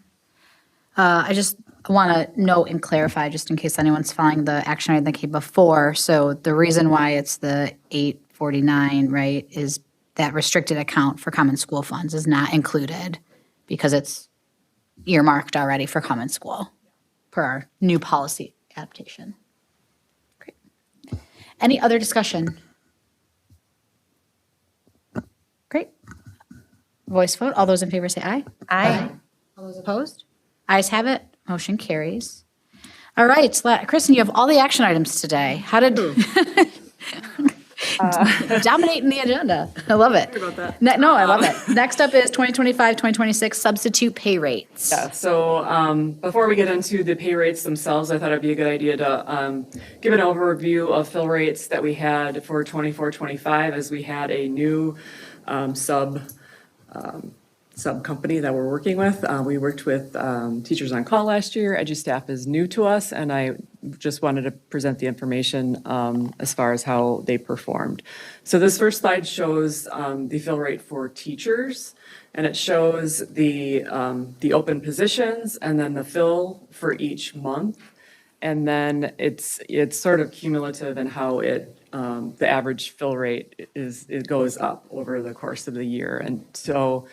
I just want to note and clarify, just in case anyone's following the action item that came before. So the reason why it's the 849, right, is that restricted account for common school funds is not included because it's earmarked already for common school per our new policy adaptation. Great. Any other discussion? Great. Voice vote. All those in favor say aye. Aye. All those opposed? Ayes have it. Motion carries. All right, Kristen, you have all the action items today. How did dominating the agenda? I love it. Sorry about that. No, I love it. Next up is 2025-2026 substitute pay rates. Yeah, so before we get into the pay rates themselves, I thought it'd be a good idea to give an overview of fill rates that we had for 24-25 as we had a new sub company that we're working with. We worked with Teachers on Call last year. EduStaff is new to us, and I just wanted to present the information as far as how they performed. So this first slide shows the fill rate for teachers, and it shows the open positions and then the fill for each month. And then it's sort of cumulative in how the average fill rate it goes up over the course of the year. And so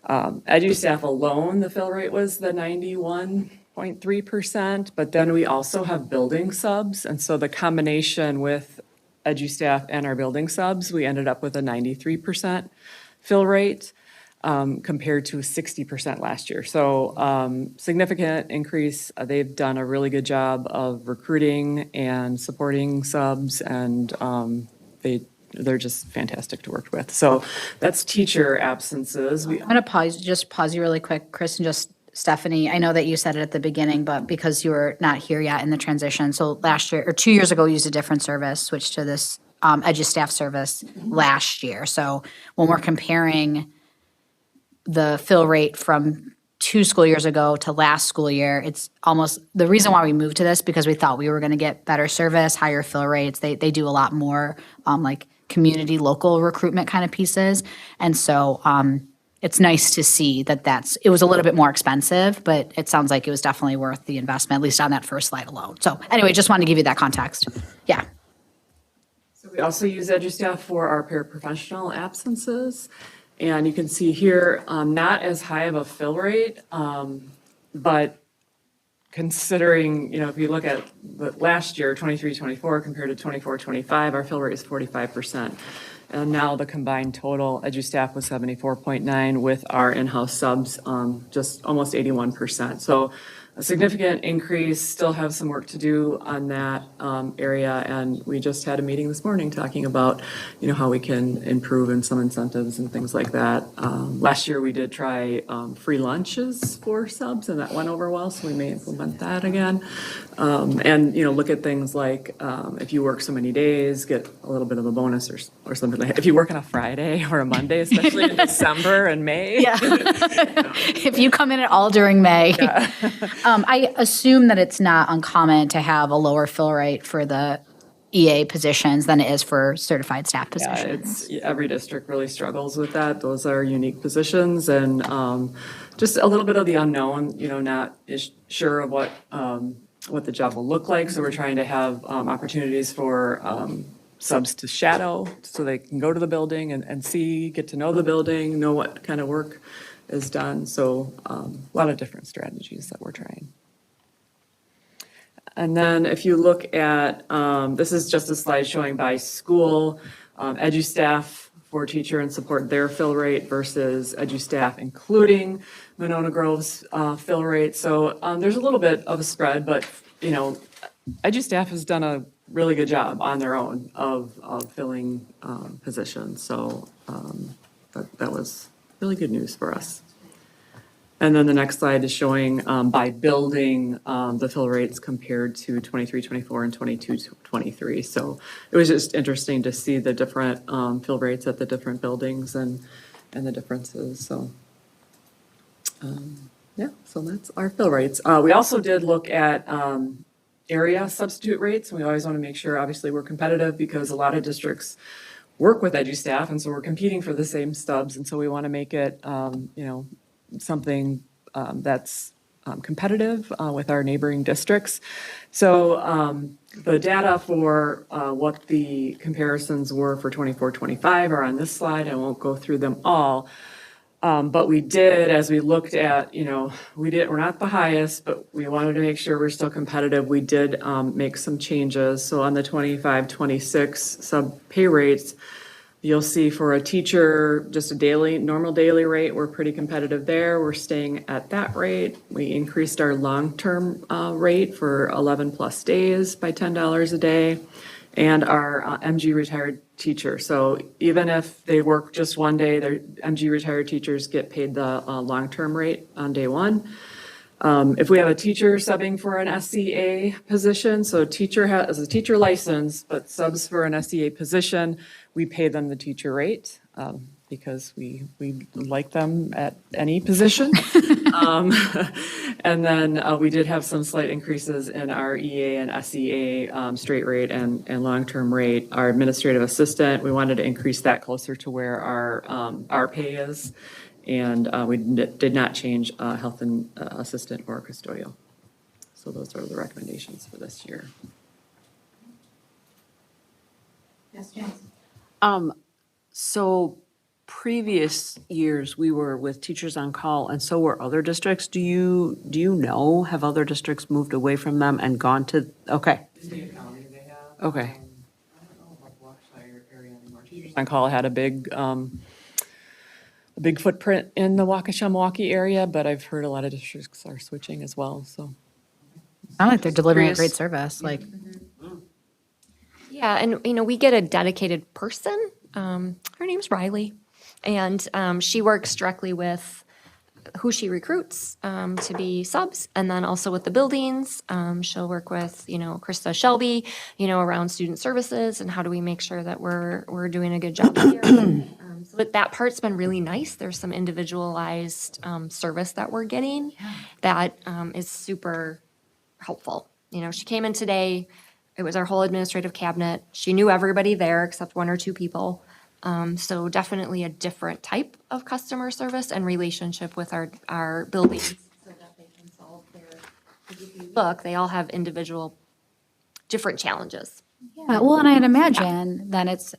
EduStaff alone, the fill rate was the 91.3%, but then we also have building subs. And so the combination with EduStaff and our building subs, we ended up with a 93% fill rate compared to 60% last year. So significant increase. They've done a really good job of recruiting and supporting subs, and they're just fantastic to work with. So that's teacher absences. I'm going to pause you really quick, Chris, and just Stephanie. I know that you said it at the beginning, but because you were not here yet in the transition. So last year or 2 years ago, we used a different service, switched to this EduStaff service last year. So when we're comparing the fill rate from 2 school years ago to last school year, it's almost the reason why we moved to this, because we thought we were going to get better service, higher fill rates. They do a lot more like community local recruitment kind of pieces. And so it's nice to see that it was a little bit more expensive, but it sounds like it was definitely worth the investment, at least on that first slide alone. So anyway, just wanted to give you that context. Yeah. So we also use EduStaff for our paraprofessional absences. And you can see here, not as high of a fill rate, but considering, if you look at the last year, 23-24 compared to 24-25, our fill rate is 45%. And now the combined total EduStaff was 74.9 with our in-house subs, just almost 81%. So a significant increase, still have some work to do on that area. And we just had a meeting this morning talking about, how we can improve in some incentives and things like that. Last year we did try free lunches for subs, and that went over well, so we may implement that again. And, look at things like if you work so many days, get a little bit of a bonus or something like that. If you work on a Friday or a Monday, especially in December and May. Yeah. If you come in at all during May. Yeah. I assume that it's not uncommon to have a lower fill rate for the EA positions than it is for certified staff positions. Yeah, every district really struggles with that. Those are unique positions, and just a little bit of the unknown, not sure of what the job will look like. So we're trying to have opportunities for subs to shadow, so they can go to the building and see, get to know the building, know what kind of work is done. So a lot of different strategies that we're trying. And then if you look at, this is just a slide showing by school, EduStaff for teacher and support, their fill rate versus EduStaff including Monona Grove's fill rate. So there's a little bit of a spread, but EduStaff has done a really good job on their own of filling positions. So that was really good news for us. And then the next slide is showing by building the fill rates compared to 23-24 and 22-23. So it was just interesting to see the different fill rates at the different buildings and the differences. So so that's our fill rates. We also did look at area substitute rates. We always want to make sure, obviously, we're competitive because a lot of districts work with EduStaff, and so we're competing for the same stubs, and so we want to make it, something that's competitive with our neighboring districts. So the data for what the comparisons were for 24-25 are on this slide. I won't go through them all. But we did, as we looked at, we're not the highest, but we wanted to make sure we're still competitive. We did make some changes. So on the 25-26 sub pay rates, you'll see for a teacher, just a normal daily rate, we're pretty competitive there. We're staying at that rate. We increased our long-term rate for 11 plus days by $10 a day, and our MG retired teacher. So even if they work just one day, their MG retired teachers get paid the long-term rate on day one. If we have a teacher subbing for an SEA position, so teacher has a teacher license, but subs for an SEA position, we pay them the teacher rate because we like them at any position. And then we did have some slight increases in our EA and SEA straight rate and long-term rate. Our administrative assistant, we wanted to increase that closer to where our pay is. And we did not change health and assistant or custodial. So those are the recommendations for this year. Yes, James. So previous years, we were with teachers on call, and so were other districts. Do you know, have other districts moved away from them and gone to, okay. Okay. Teachers on call had a big footprint in the Waukesha-Milwaukee area, but I've heard a lot of districts are switching as well, so. Sound like they're delivering a great service, like. Yeah, and we get a dedicated person. Her name's Riley, and she works directly with who she recruits to be subs, and then also with the buildings. She'll work with, Krista Shelby, around student services and how do we make sure that we're doing a good job here. So that part's been really nice. There's some individualized service that we're getting that is super helpful. She came in today. It was our whole administrative cabinet. She knew everybody there except one or two people. So definitely a different type of customer service and relationship with our buildings so that they can solve if you look, they all have individual different challenges. Yeah, well, and I'd imagine then it's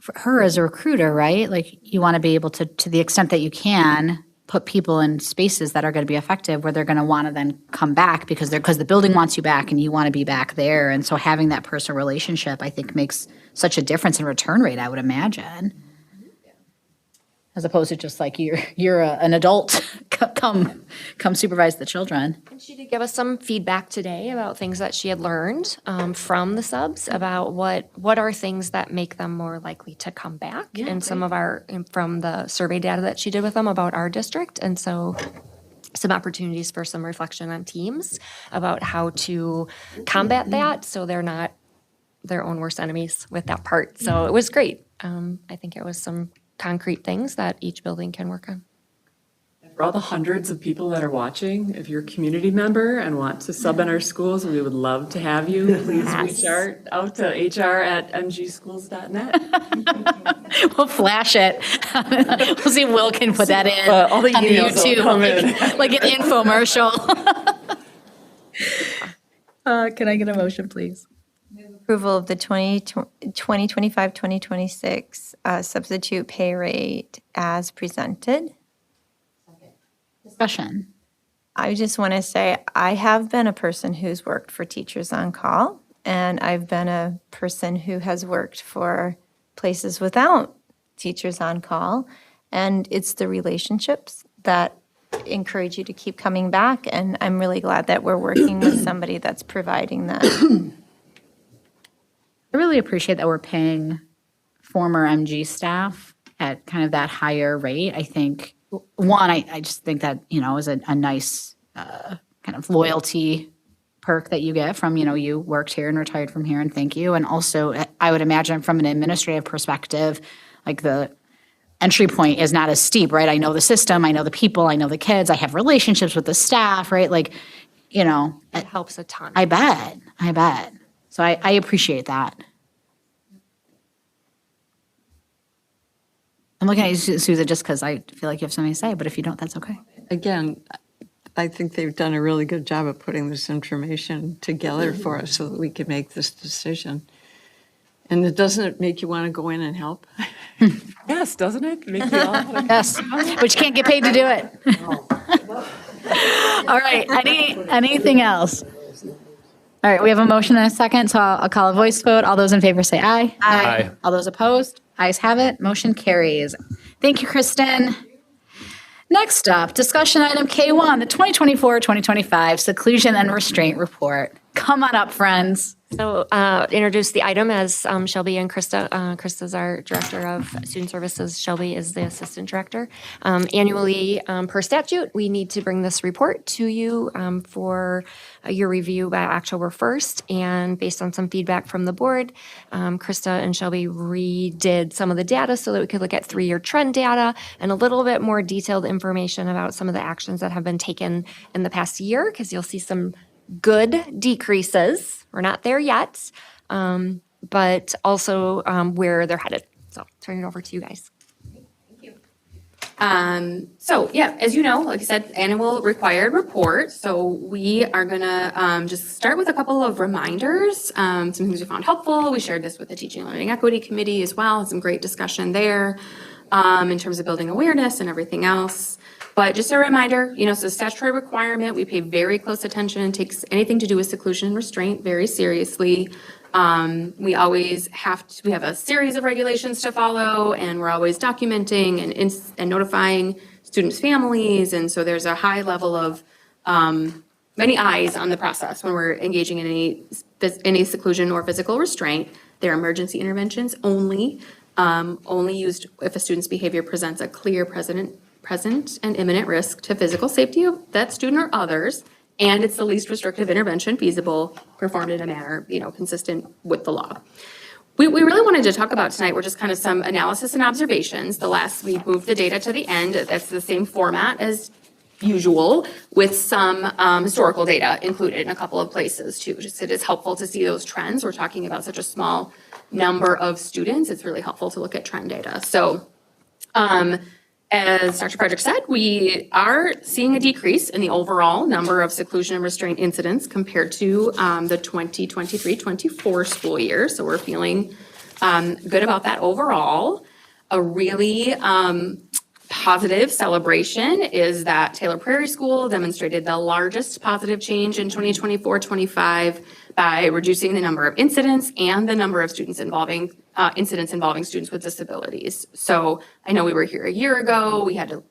for her as a recruiter, right? Like you want to be able to the extent that you can, put people in spaces that are going to be effective where they're going to want to then come back because the building wants you back and you want to be back there. And so having that personal relationship, I think, makes such a difference in return rate, I would imagine. As opposed to just like you're an adult, come supervise the children. And she did give us some feedback today about things that she had learned from the subs about what are things that make them more likely to come back, and some of from the survey data that she did with them about our district, and so some opportunities for some reflection on teams about how to combat that so they're not their own worst enemies with that part. So it was great. I think it was some concrete things that each building can work on. For all the hundreds of people that are watching, if you're a community member and want to sub in our schools, we would love to have you. Please reach out to hr@mgschools.net. We'll flash it. We'll see if Will can put that in all the on emails will YouTube, come in. like an infomercial. Can I get a motion, please? Approval of the 2025-2026 substitute pay rate as presented. Discussion. I just want to say I have been a person who's worked for Teachers on Call, and I've been a person who has worked for places without Teachers on Call, and it's the relationships that encourage you to keep coming back, and I'm really glad that we're working with somebody that's providing that. I really appreciate that we're paying former MG staff at kind of that higher rate. I think, one, I just think that, is a nice kind of loyalty perk that you get from, you worked here and retired from here and thank you. And also, I would imagine from an administrative perspective, like the entry point is not as steep, right? I know the system, I know the people, I know the kids, I have relationships with the staff, right? Like, It helps a ton. I bet. So I appreciate that. I'm looking at you, Susan, just because I feel like you have something to say, but if you don't, that's okay. Again, I think they've done a really good job of putting this information together for us so that we can make this decision. And it doesn't make you want to go in and help? Yes, doesn't it? Make you all Yes, but you can't get paid to do it. All right, anything else? All right, we have a motion and a second, so I'll call a voice vote. All those in favor say aye. Aye. All those opposed? Ayes have it. Motion carries. Thank you, Kristen. Next up, discussion item K1, the 2024-2025 Seclusion and Restraint Report. Come on up, friends. So introduce the item as Shelby and Krista. Krista's our Director of Student Services. Shelby is the Assistant Director. Annually, per statute, we need to bring this report to you for your review by October 1st. And based on some feedback from the board, Krista and Shelby redid some of the data so that we could look at 3-year trend data and a little bit more detailed information about some of the actions that have been taken in the past year, because you'll see some good decreases. We're not there yet, but also where they're headed. So turn it over to you guys. So yeah, as you know, like I said, annual required report. So we are gonna just start with a couple of reminders, some things we found helpful. We shared this with the Teaching and Learning Equity Committee as well. Some great discussion there in terms of building awareness and everything else. But just a reminder, so statutory requirement, we pay very close attention and takes anything to do with seclusion and restraint very seriously. We always we have a series of regulations to follow, and we're always documenting and notifying students' families. And so there's a high level of many eyes on the process when we're engaging in any seclusion or physical restraint. They're emergency interventions only used if a student's behavior presents a clear precedent present and imminent risk to physical safety of that student or others, and it's the least restrictive intervention feasible, performed in a manner, consistent with the law. We really wanted to talk about tonight were just kind of some analysis and observations. We moved the data to the end. That's the same format as usual, with some historical data included in a couple of places too. Just it is helpful to see those trends. We're talking about such a small number of students. It's really helpful to look at trend data. So as Dr. Frederick said, we are seeing a decrease in the overall number of seclusion and restraint incidents compared to the 2023-24 school year. So we're feeling good about that overall. A really positive celebration is that Taylor Prairie School demonstrated the largest positive change in 2024-25 by reducing the number of incidents and the number of students incidents involving students with disabilities. So I know we were here a year ago. We had to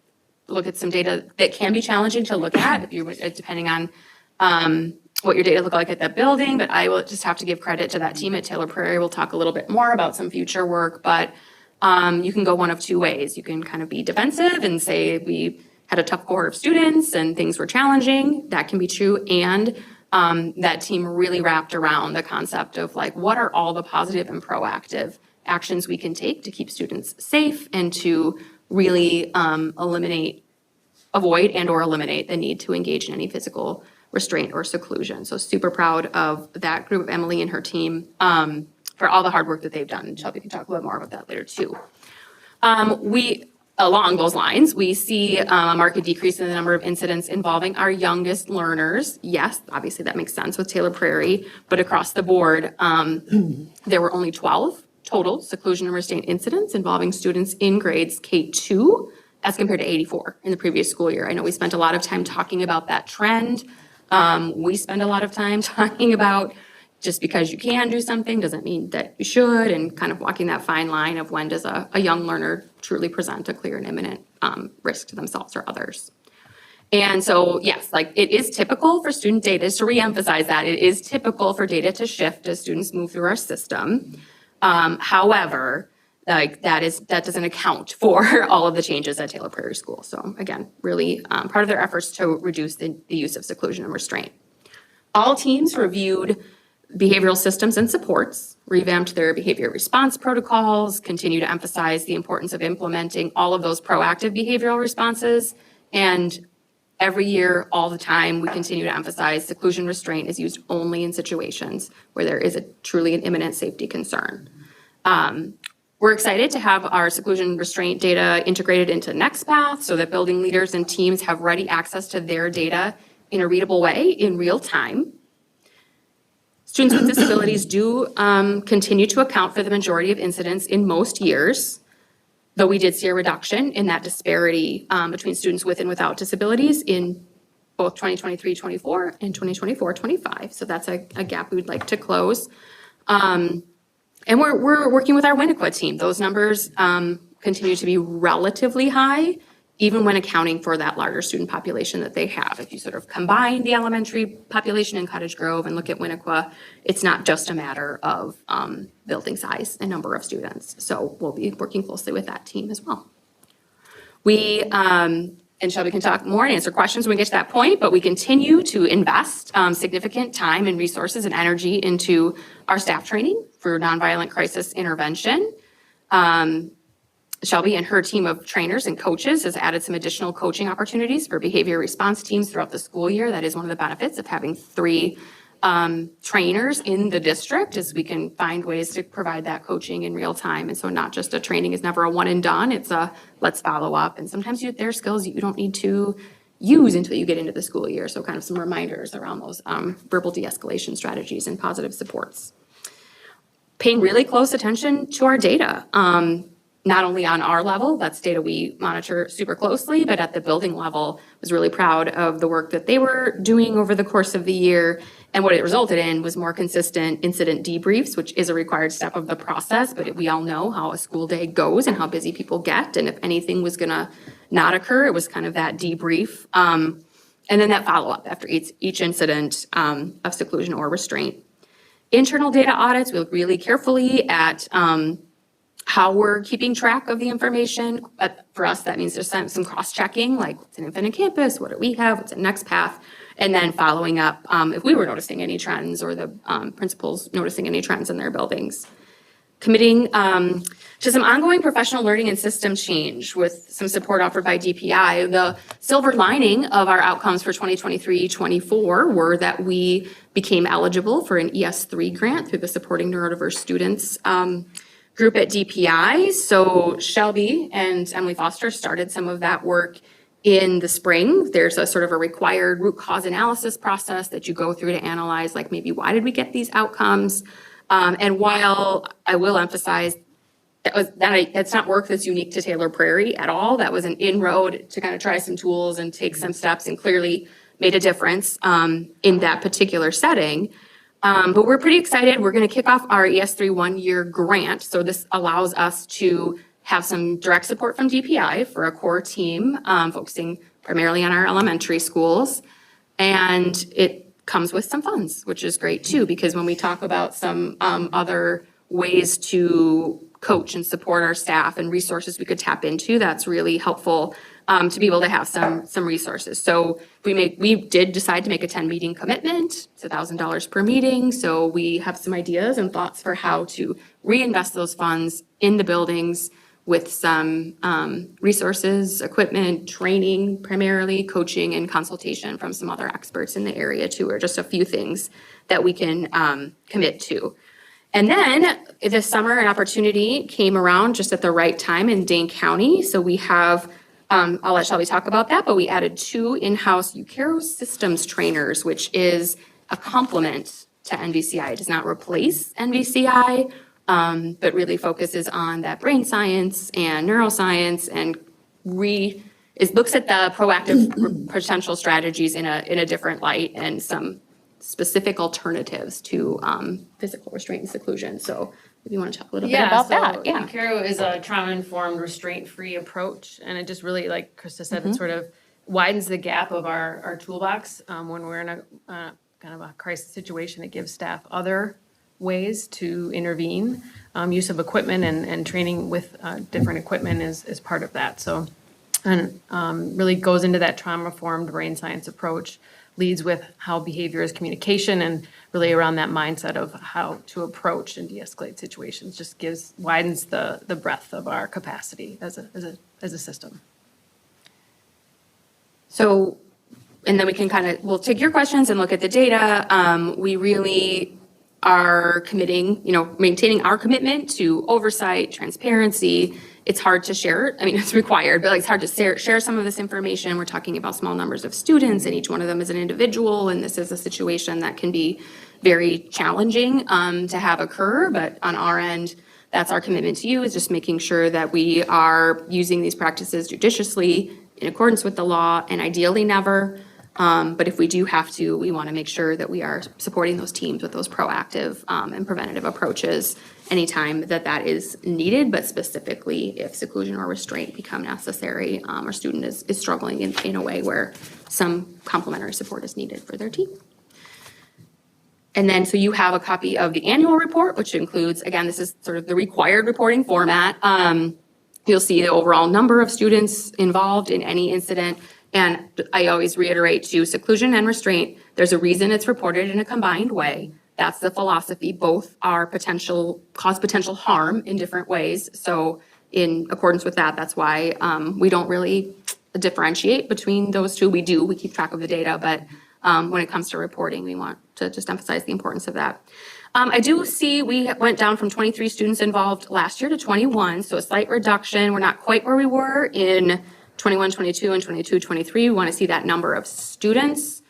look at some data that can be challenging to look at if you depending on what your data look like at that building. But I will just have to give credit to that team at Taylor Prairie. We'll talk a little bit more about some future work, but you can go one of two ways. You can kind of be defensive and say we had a tough cohort of students and things were challenging. That can be true. And that team really wrapped around the concept of like, what are all the positive and proactive actions we can take to keep students safe and to really avoid and or eliminate the need to engage in any physical restraint or seclusion. So super proud of that group of Emily and her team for all the hard work that they've done. And Shelby can talk a little more about that later too. Along those lines, we see a marked decrease in the number of incidents involving our youngest learners. Yes, obviously that makes sense with Taylor Prairie, but across the board, there were only 12 total seclusion and restraint incidents involving students in grades K2 as compared to 84 in the previous school year. I know we spent a lot of time talking about that trend. We spend a lot of time talking about just because you can do something doesn't mean that you should, and kind of walking that fine line of when does a young learner truly present a clear and imminent risk to themselves or others. And so, yes, like it is typical for student data, to reemphasize that, it is typical for data to shift as students move through our system. However, like that doesn't account for all of the changes at Taylor Prairie School. So again, really part of their efforts to reduce the use of seclusion and restraint. All teams reviewed behavioral systems and supports, revamped their behavior response protocols, continue to emphasize the importance of implementing all of those proactive behavioral responses. And every year, all the time, we continue to emphasize seclusion restraint is used only in situations where there is truly an imminent safety concern. We're excited to have our seclusion restraint data integrated into NextPath so that building leaders and teams have ready access to their data in a readable way in real time. Students with disabilities do continue to account for the majority of incidents in most years, though we did see a reduction in that disparity between students with and without disabilities in both 2023-24 and 2024-25. So that's a gap we would like to close. And we're working with our Winnequa team. Those numbers continue to be relatively high, even when accounting for that larger student population that they have. If you sort of combine the elementary population in Cottage Grove and look at Winnequa, it's not just a matter of building size and number of students. So we'll be working closely with that team as well. We, and Shelby can talk more and answer questions when we get to that point, but we continue to invest significant time and resources and energy into our staff training for nonviolent crisis intervention. Shelby and her team of trainers and coaches has added some additional coaching opportunities for behavior response teams throughout the school year. That is one of the benefits of having 3 trainers in the district, is we can find ways to provide that coaching in real time. And so not just a training is never a one and done, it's a let's follow up. And sometimes there are skills you don't need to use until you get into the school year. So kind of some reminders around those verbal de-escalation strategies and positive supports. Paying really close attention to our data. Not only on our level, that's data we monitor super closely, but at the building level, was really proud of the work that they were doing over the course of the year. And what it resulted in was more consistent incident debriefs, which is a required step of the process, but we all know how a school day goes and how busy people get. And if anything was gonna not occur, it was kind of that debrief. And then that follow-up after each incident of seclusion or restraint. Internal data audits, we look really carefully at how we're keeping track of the information. For us, that means there's some cross-checking, like what's an Infinite Campus, what do we have, what's the next path, and then following up if we were noticing any trends or the principals noticing any trends in their buildings. Committing to some ongoing professional learning and system change with some support offered by DPI. The silver lining of our outcomes for 2023-24 were that we became eligible for an ES3 grant through the Supporting Neurodiverse Students group at DPI. So Shelby and Emily Foster started some of that work in the spring. There's a sort of a required root cause analysis process that you go through to analyze, like maybe why did we get these outcomes? And while I will emphasize that's not work that's unique to Taylor Prairie at all. That was an inroad to kind of try some tools and take some steps and clearly made a difference in that particular setting. But we're pretty excited. We're going to kick off our ES3 one-year grant. So this allows us to have some direct support from DPI for a core team focusing primarily on our elementary schools. And it comes with some funds, which is great too, because when we talk about some other ways to coach and support our staff and resources we could tap into, that's really helpful to be able to have some resources. So we did decide to make a 10-meeting commitment. It's $1,000 per meeting. So we have some ideas and thoughts for how to reinvest those funds in the buildings with some resources, equipment, training, primarily coaching and consultation from some other experts in the area too, or just a few things that we can commit to. And then this summer, an opportunity came around just at the right time in Dane County. So we have, I'll let Shelby talk about that, but we added 2 in-house Eucaro systems trainers, which is a complement to NVCI. It does not replace NVCI, but really focuses on that brain science and neuroscience and looks at the proactive potential strategies in a different light and some specific alternatives to physical restraint and seclusion. So if you want to talk a little bit about that. Yeah. Eucaro is a trauma-informed, restraint-free approach, and it just really, like Krista said, it sort of widens the gap of our toolbox when we're in a kind of a crisis situation. It gives staff other ways to intervene. Use of equipment and training with different equipment is part of that. So, and really goes into that trauma-informed brain science approach, leads with how behavior is communication, and really around that mindset of how to approach and de-escalate situations. Just widens the breadth of our capacity as a system. So, and then we can we'll take your questions and look at the data. We really are committing, maintaining our commitment to oversight, transparency. It's hard to share. I mean, it's required, but it's hard to share some of this information. We're talking about small numbers of students, and each one of them is an individual, and this is a situation that can be very challenging to have occur. But on our end, that's our commitment to you, is just making sure that we are using these practices judiciously in accordance with the law, and ideally never. But if we do have to, we want to make sure that we are supporting those teams with those proactive and preventative approaches anytime that is needed, but specifically if seclusion or restraint become necessary, or student is struggling in a way where some complementary support is needed for their team. And then, so you have a copy of the annual report, which includes, again, this is sort of the required reporting format. You'll see the overall number of students involved in any incident. And I always reiterate to seclusion and restraint, there's a reason it's reported in a combined way. That's the philosophy. Both are cause potential harm in different ways. So in accordance with that, that's why we don't really differentiate between those two. We keep track of the data, but when it comes to reporting, we want to just emphasize the importance of that. I do see we went down from 23 students involved last year to 21, so a slight reduction. We're not quite where we were in 21, 22, and 22, 23. We want to see that number of students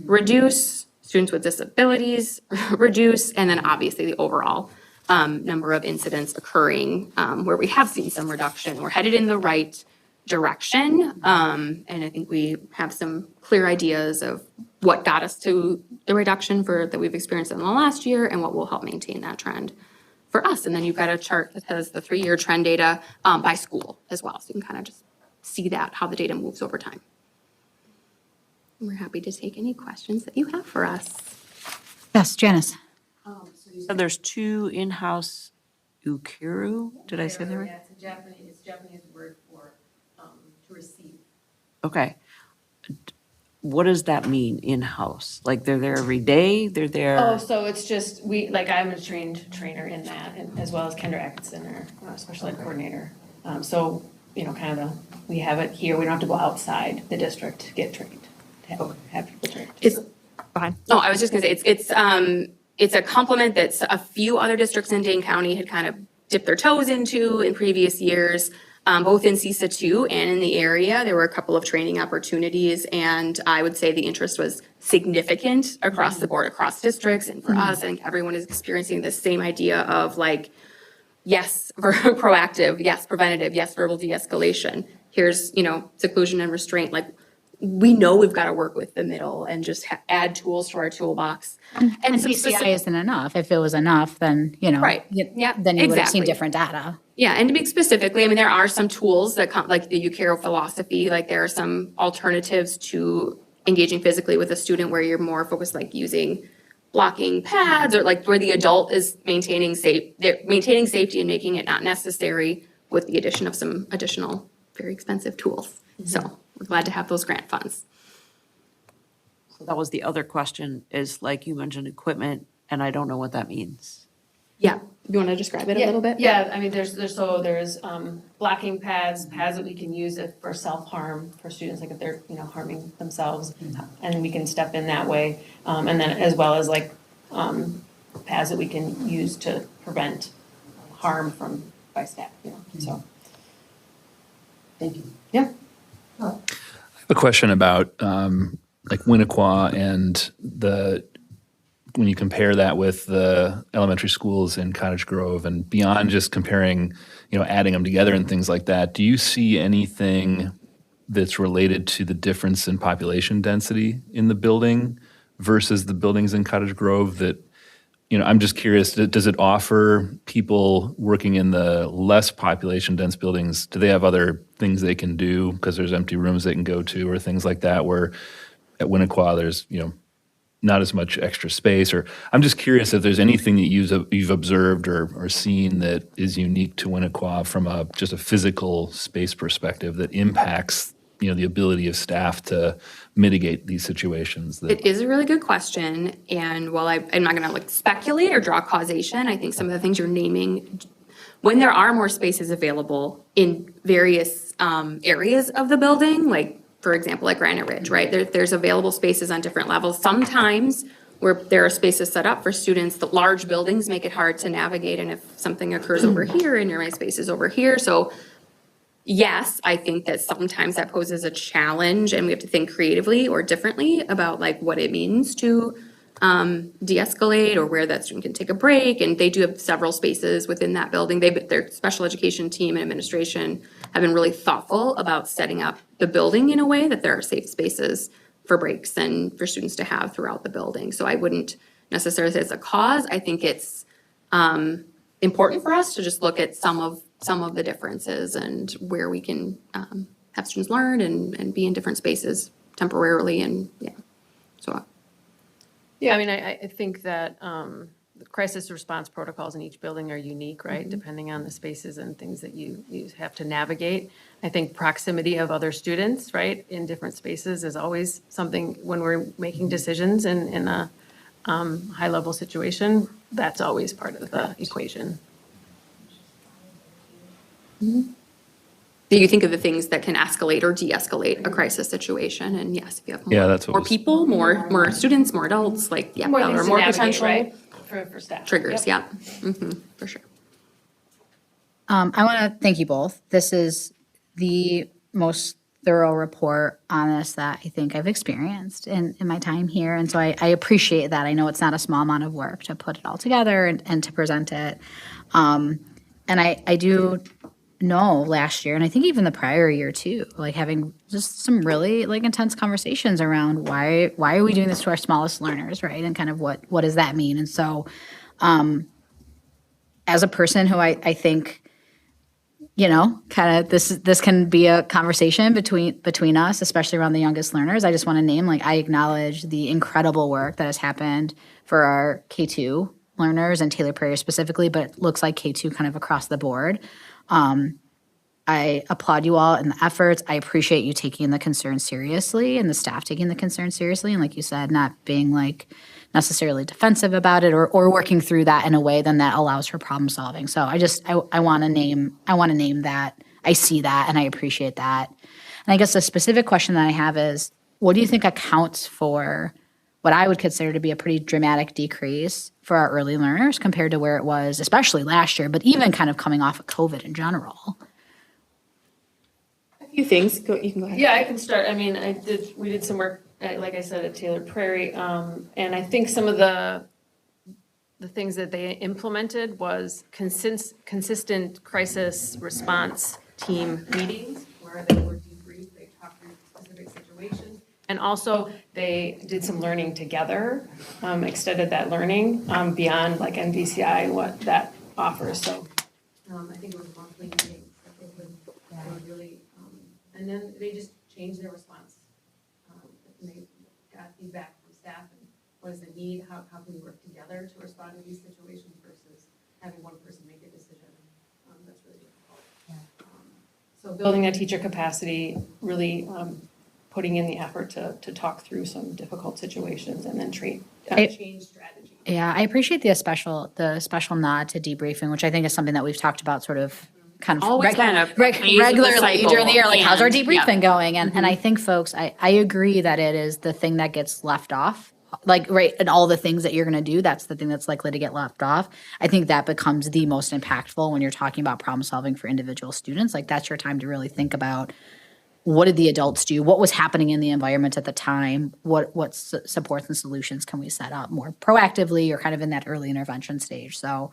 reduce, students with disabilities reduce, and then obviously the overall number of incidents occurring where we have seen some reduction. We're headed in the right direction, and I think we have some clear ideas of what got us to the reduction that we've experienced in the last year and what will help maintain that trend for us. And then you've got a chart that has the 3-year trend data by school as well, so you can kind of just see that, how the data moves over time. And we're happy to take any questions that you have for us. Yes, Janice. So you said there's 2 in-house Ukiru, did I say that right? Yeah, it's a Japanese word for to receive. Okay. What does that mean in-house? Like they're there every day? They're there? Oh, so it's just, I'm a trained trainer in that, and as well as Kendra Atkinson, our special ed coordinator. So, kind of we have it here, we don't have to go outside the district to get trained, to have people trained. No, I was just gonna say, it's a complement that a few other districts in Dane County had kind of dipped their toes into in previous years. Both in CISA 2 and in the area, there were a couple of training opportunities, and I would say the interest was significant across the board, across districts, and for us, I think everyone is experiencing the same idea of like, yes, proactive, yes, preventative, yes, verbal de-escalation. Here's, seclusion and restraint, like, we know we've got to work with the middle and just add tools to our toolbox. And BCI isn't enough. If it was enough, then, Right. Yeah, then you would have seen exactly. different data. Yeah, and to be specifically, there are some tools that come, like the Ukero philosophy, like there are some alternatives to engaging physically with a student where you're more focused, like using blocking pads, or like where the adult is maintaining safety and making it not necessary with the addition of some additional very expensive tools. So we're glad to have those grant funds. So that was the other question is like you mentioned equipment and I don't know what that means. Yeah, you want to describe it a little bit? Yeah, there's blocking pads that we can use for self-harm for students, like if they're, harming themselves, and we can step in that way. And then as well as pads that we can use to prevent harm by staff, so. Thank you. Yeah. I have a question about Winnequa and when you compare that with the elementary schools in Cottage Grove and beyond just comparing, adding them together and things like that, do you see anything that's related to the difference in population density in the building versus the buildings in Cottage Grove that, I'm just curious, does it offer people working in the less population dense buildings, do they have other things they can do because there's empty rooms they can go to or things like that, where at Winnequa there's, not as much extra space? Or I'm just curious if there's anything that you've observed or seen that is unique to Winnequa from just a physical space perspective that impacts, the ability of staff to mitigate these situations. It is a really good question. And while I'm not going to speculate or draw causation, I think some of the things you're naming, when there are more spaces available in various areas of the building, for example, like Granite Ridge, right? There's available spaces on different levels. Sometimes where there are spaces set up for students, the large buildings make it hard to navigate. And if something occurs over here and your space is over here. So yes, I think that sometimes that poses a challenge and we have to think creatively or differently about what it means to de-escalate or where that student can take a break. And they do have several spaces within that building. Their special education team and administration have been really thoughtful about setting up the building in a way that there are safe spaces for breaks and for students to have throughout the building. So I wouldn't necessarily say it's a cause. I think it's important for us to just look at some of the differences and where we can have students learn and be in different spaces temporarily. And so. Yeah, I think that the crisis response protocols in each building are unique, right? Depending on the spaces and things that you have to navigate. I think proximity of other students, right, in different spaces is always something when we're making decisions in a high-level situation. That's always part of the equation. Do you think of the things that can escalate or de-escalate a crisis situation? And yes, if you have more people, more students, more adults, More or things to more navigate, potential right? For staff. triggers. Yep. For sure. I want to thank you both. This is the most thorough report on this that I think I've experienced in my time here. And so I appreciate that. I know it's not a small amount of work to put it all together and to present it. And I do know last year, and I think even the prior year too, having just some really intense conversations around why are we doing this to our smallest learners, right? And kind of what does that mean? And so as a person who I think, kind of this can be a conversation between us, especially around the youngest learners. I just want to name, I acknowledge the incredible work that has happened for our K2 learners and Taylor Prairie specifically, but it looks like K2 kind of across the board. I applaud you all in the efforts. I appreciate you taking the concern seriously and the staff taking the concern seriously. And like you said, not being like necessarily defensive about it or working through that in a way then that allows for problem solving. So I want to name that. I see that and I appreciate that. And I guess the specific question that I have is, what do you think accounts for what I would consider to be a pretty dramatic decrease for our early learners compared to where it was, especially last year, but even kind of coming off of COVID in general? A few things. You can go ahead. Yeah, I can start. I mean, we did some work, like I said, at Taylor Prairie, and I think some of the things that they implemented was consistent crisis response team meetings where they were debriefed, they talked through specific situations, and also they did some learning together, extended that learning beyond like NVCI and what that offers. So I think it was monthly meetings that they would really. And then they just changed their response. And they got feedback from staff and what is the need, how can we work together to respond to these situations versus having one person make a decision. That's really difficult. So building that teacher capacity, really putting in the effort to talk through some difficult situations and then change strategy. Yeah, I appreciate the special nod to debriefing, which I think is something that we've talked about sort of kind of regularly during the year, like how's our debriefing going? And I think folks, I agree that it is the thing that gets left off, like, right, and all the things that you're going to do, that's the thing that's likely to get left off. I think that becomes the most impactful when you're talking about problem solving for individual students. Like that's your time to really think about what did the adults do? What was happening in the environment at the time? What supports and solutions can we set up more proactively or kind of in that early intervention stage? So,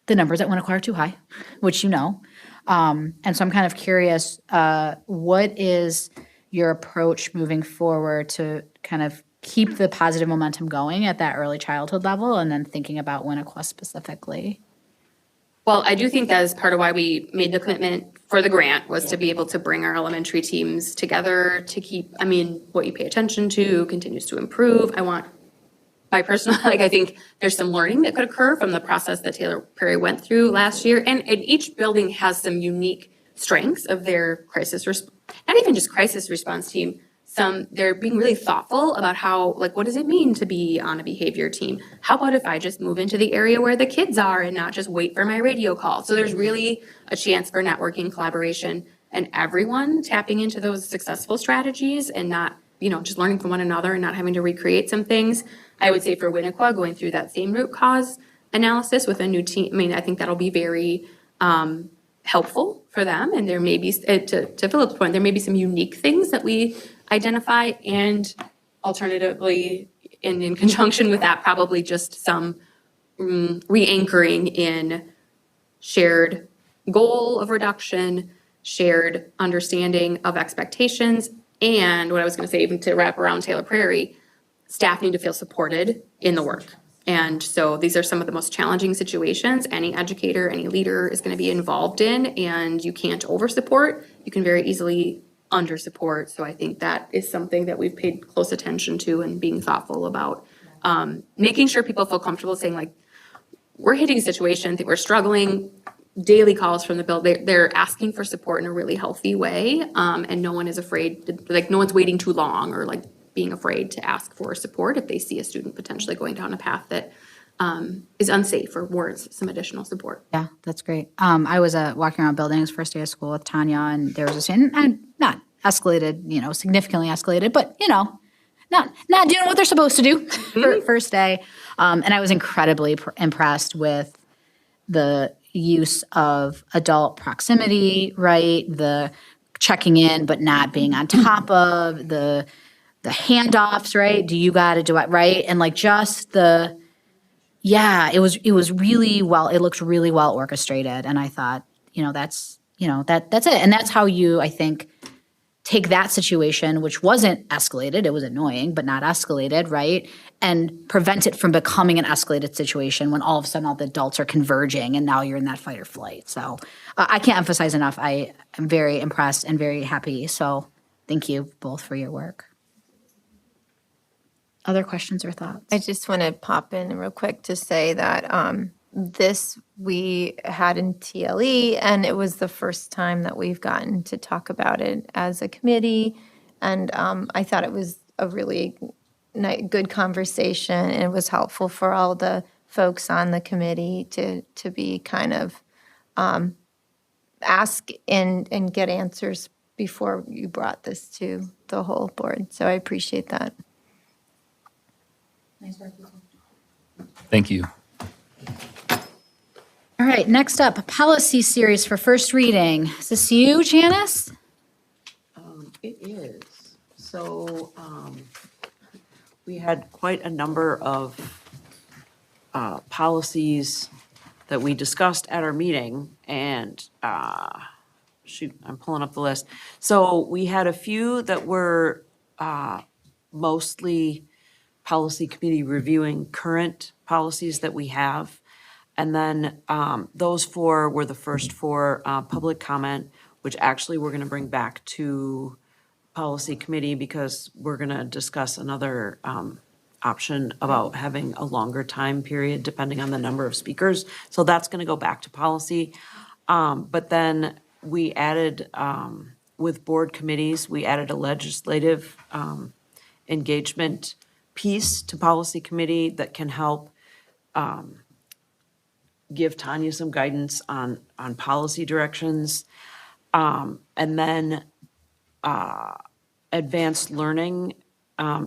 the numbers at Winnequa are too high, which you know. And so I'm kind of curious, what is your approach moving forward to kind of keep the positive momentum going at that early childhood level and then thinking about Winnequa specifically? Well, I do think that is part of why we made the commitment for the grant was to be able to bring our elementary teams together to keep, what you pay attention to continues to improve. My personal, I think there's some learning that could occur from the process that Taylor Prairie went through last year. And each building has some unique strengths of their not even just crisis response team. They're being really thoughtful about how, like, what does it mean to be on a behavior team? How about if I just move into the area where the kids are and not just wait for my radio call? So there's really a chance for networking, collaboration, and everyone tapping into those successful strategies and not, just learning from one another and not having to recreate some things. I would say for Winnequa, going through that same root cause analysis with a new team, I think that'll be very helpful for them. And there may be, to Philip's point, there may be some unique things that we identify, and alternatively, in conjunction with that, probably just some re-anchoring in shared goal of reduction, shared understanding of expectations, and what I was going to say, even to wrap around Taylor Prairie, staff need to feel supported in the work. And so these are some of the most challenging situations any educator, any leader is going to be involved in, and you can't over-support. You can very easily under-support. So I think that is something that we've paid close attention to and being thoughtful about. Making sure people feel comfortable saying, like, we're hitting a situation that we're struggling, daily calls from the building. They're asking for support in a really healthy way, and no one is afraid, no one's waiting too long or being afraid to ask for support if they see a student potentially going down a path that is unsafe or warrants some additional support. Yeah, that's great. I was walking around buildings first day of school with Tanya, and there was a student, and not escalated, significantly escalated, but not doing what they're supposed to do for first day. And I was incredibly impressed with the use of adult proximity, right? The checking in but not being on top of the handoffs, right? Do you got to do it right? And it was really well. It looked really well orchestrated, and I thought, that's it, and that's how you, I think, take that situation, which wasn't escalated, it was annoying, but not escalated, right? And prevent it from becoming an escalated situation when all of a sudden all the adults are converging and now you're in that fight or flight. So I can't emphasize enough. I am very impressed and very happy. So thank you both for your work. other questions or thoughts? I just want to pop in real quick to say that this we had in TLE, and it was the first time that we've gotten to talk about it as a committee. And I thought it was a really good conversation, and it was helpful for all the folks on the committee to be kind of ask and get answers before you brought this to the whole board. So I appreciate that. Nice work. Thank you. All right, next up, policy series for first reading. Is this you, Janice? It is. So we had quite a number of policies that we discussed at our meeting, and shoot, I'm pulling up the list. So we had a few that were mostly policy committee reviewing current policies that we have. And then those 4 were the first 4 public comment, which actually we're going to bring back to policy committee because we're going to discuss another option about having a longer time period depending on the number of speakers. So that's going to go back to policy. But then we added, with board committees, we added a legislative engagement piece to policy committee that can help give Tanya some guidance on policy directions. And then advanced learning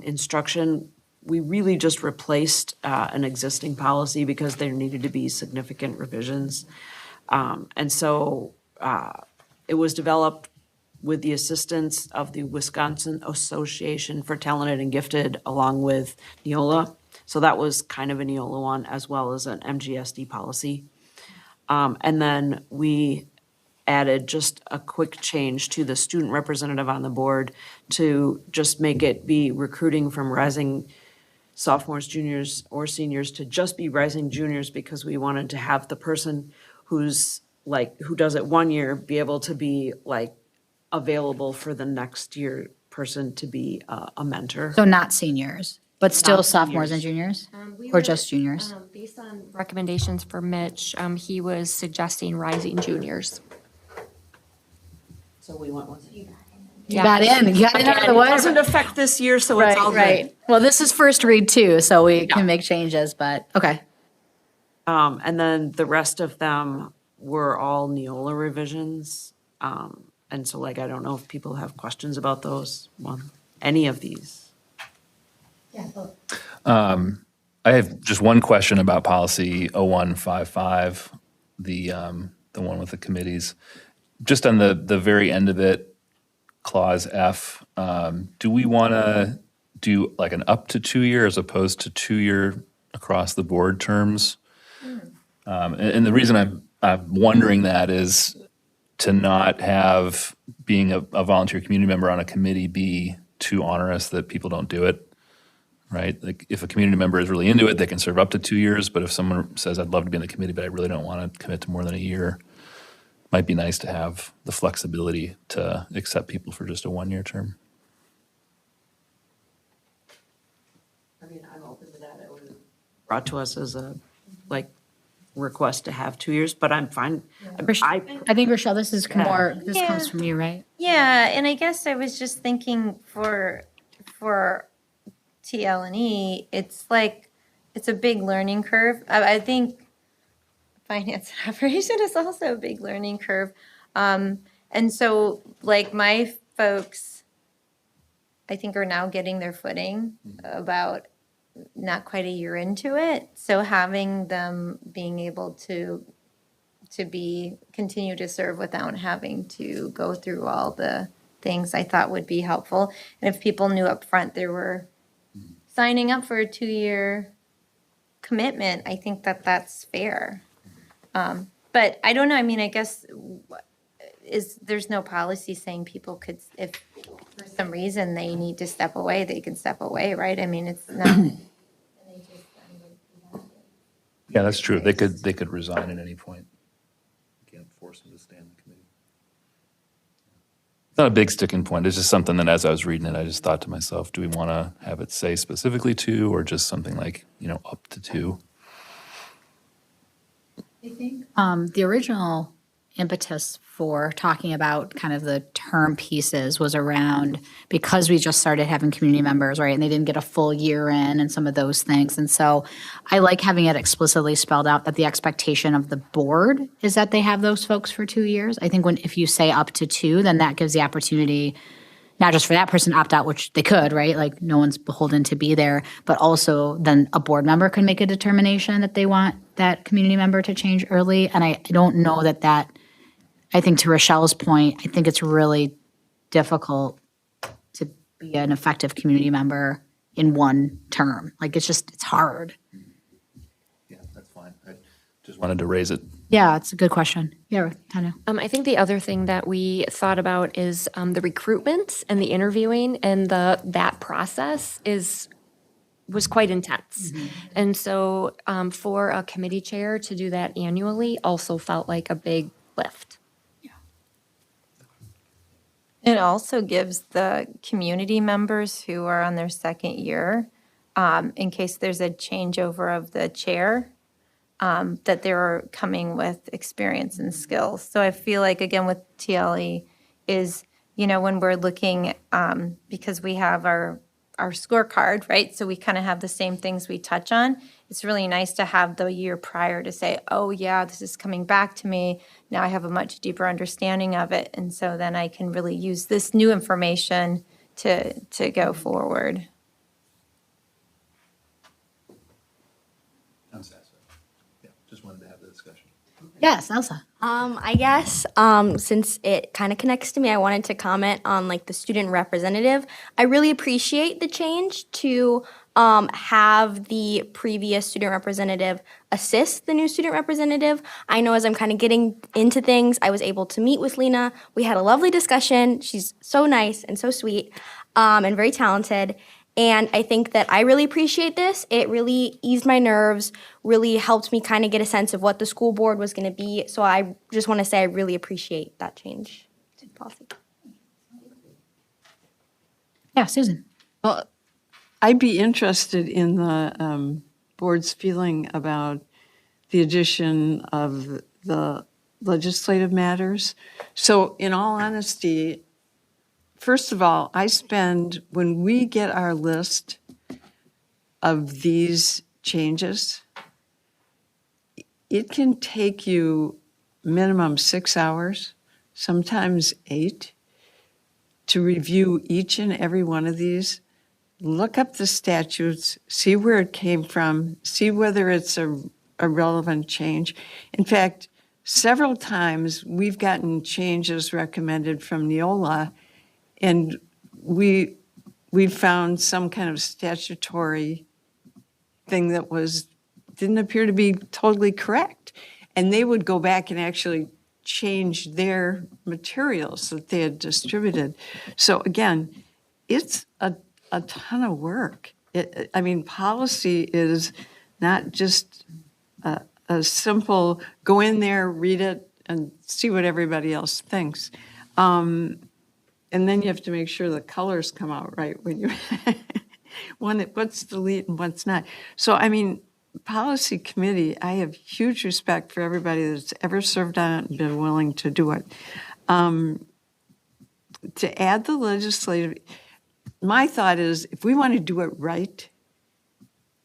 instruction, we really just replaced an existing policy because there needed to be significant revisions. And so it was developed with the assistance of the Wisconsin Association for Talented and Gifted, along with Neola. So that was kind of a Neola one, as well as an MGSD policy. And then we added just a quick change to the student representative on the board to just make it be recruiting from rising sophomores, juniors, or seniors to just be rising juniors, because we wanted to have the person who does it 1 year be able to be available for the next year person to be a mentor. So not seniors, but still Not sophomores and seniors. juniors? Or just juniors? Based on recommendations for Mitch, he was suggesting rising juniors. So we went with it. You got in out of the way. It doesn't affect this year, so it's all good. Right. Well, this is first read too, so we can make changes, but, okay. And then the rest of them were all Neola revisions. And so I don't know if people have questions about those, any of these. I have just one question about policy 0155, the one with the committees. Just on the very end of it, clause F, do we want to do an up to 2 year as opposed to 2 year across the board terms? And the reason I'm wondering that is to not have being a volunteer community member on a committee be too onerous that people don't do it, right? If a community member is really into it, they can serve up to 2 years, but if someone says, I'd love to be in the committee, but I really don't want to commit to more than a year, it might be nice to have the flexibility to accept people for just a 1 year term. I mean, I'm open to that. It was brought to us as a request to have 2 years, but I'm fine. I think, Rochelle, this is more, this comes from you, right? Yeah, and I guess I was just thinking for TL&E, it's it's a big learning curve. I think finance and operation is also a big learning curve. And so my folks, I think, are now getting their footing about not quite a year into it. So having them being able to continue to serve without having to go through all the things, I thought would be helpful. And if people knew up front they were signing up for a 2 year commitment, I think that that's fair. But I don't know, I mean, I guess there's no policy saying people could, if for some reason they need to step away, they can step away, right? I mean, it's not. Yeah, that's true. They could resign at any point. You can't force them to stay in the committee. not a big sticking point. It's just something that as I was reading it, I just thought to myself, do we want to have it say specifically 2 or just something like, up to 2? The original impetus for talking about kind of the term pieces was around because we just started having community members, right? And they didn't get a full year in and some of those things. And so I like having it explicitly spelled out that the expectation of the board is that they have those folks for 2 years. I think if you say up to 2, then that gives the opportunity not just for that person to opt out, which they could, right? Like no one's beholden to be there, but also then a board member can make a determination that they want that community member to change early. And I don't know that, I think to Rochelle's point, I think it's really difficult to be an effective community member in one term. Like it's hard. Yeah, that's fine. I just wanted to raise it. Yeah, it's a good question. Yeah, Tanya. I think the other thing that we thought about is the recruitment and the interviewing, and that process was quite intense. And so for a committee chair to do that annually also felt like a big lift. It also gives the community members who are on their second year, in case there's a changeover of the chair, that they're coming with experience and skills. So I feel like, again, with TLE is, when we're looking, because we have our scorecard, right? So we kind of have the same things we touch on. It's really nice to have the year prior to say, oh yeah, this is coming back to me. Now I have a much deeper understanding of it. And so then I can really use this new information to go forward. I'm satisfied. Yeah, just wanted to have the discussion. Yes, Elsa. I guess since it kind of connects to me, I wanted to comment on like the student representative. I really appreciate the change to have the previous student representative assist the new student representative. I know as I'm kind of getting into things, I was able to meet with Lena. We had a lovely discussion. She's so nice and so sweet and very talented. And I think that I really appreciate this. It really eased my nerves, really helped me kind of get a sense of what the school board was going to be. So I just want to say I really appreciate that change to the policy. Yeah, Susan. Well, I'd be interested in the board's feeling about the addition of the legislative matters. So in all honesty, first of all, when we get our list of these changes, it can take you minimum 6 hours, sometimes 8, to review each and every one of these, look up the statutes, see where it came from, see whether it's a relevant change. In fact, several times we've gotten changes recommended from Neola, and we found some kind of statutory thing that didn't appear to be totally correct. And they would go back and actually change their materials that they had distributed. So again, it's a ton of work. Policy is not just a simple go in there, read it, and see what everybody else thinks. And then you have to make sure the colors come out right when you what's delete and what's not. So, policy committee, I have huge respect for everybody that's ever served on it and been willing to do it. To add the legislative, my thought is if we want to do it right,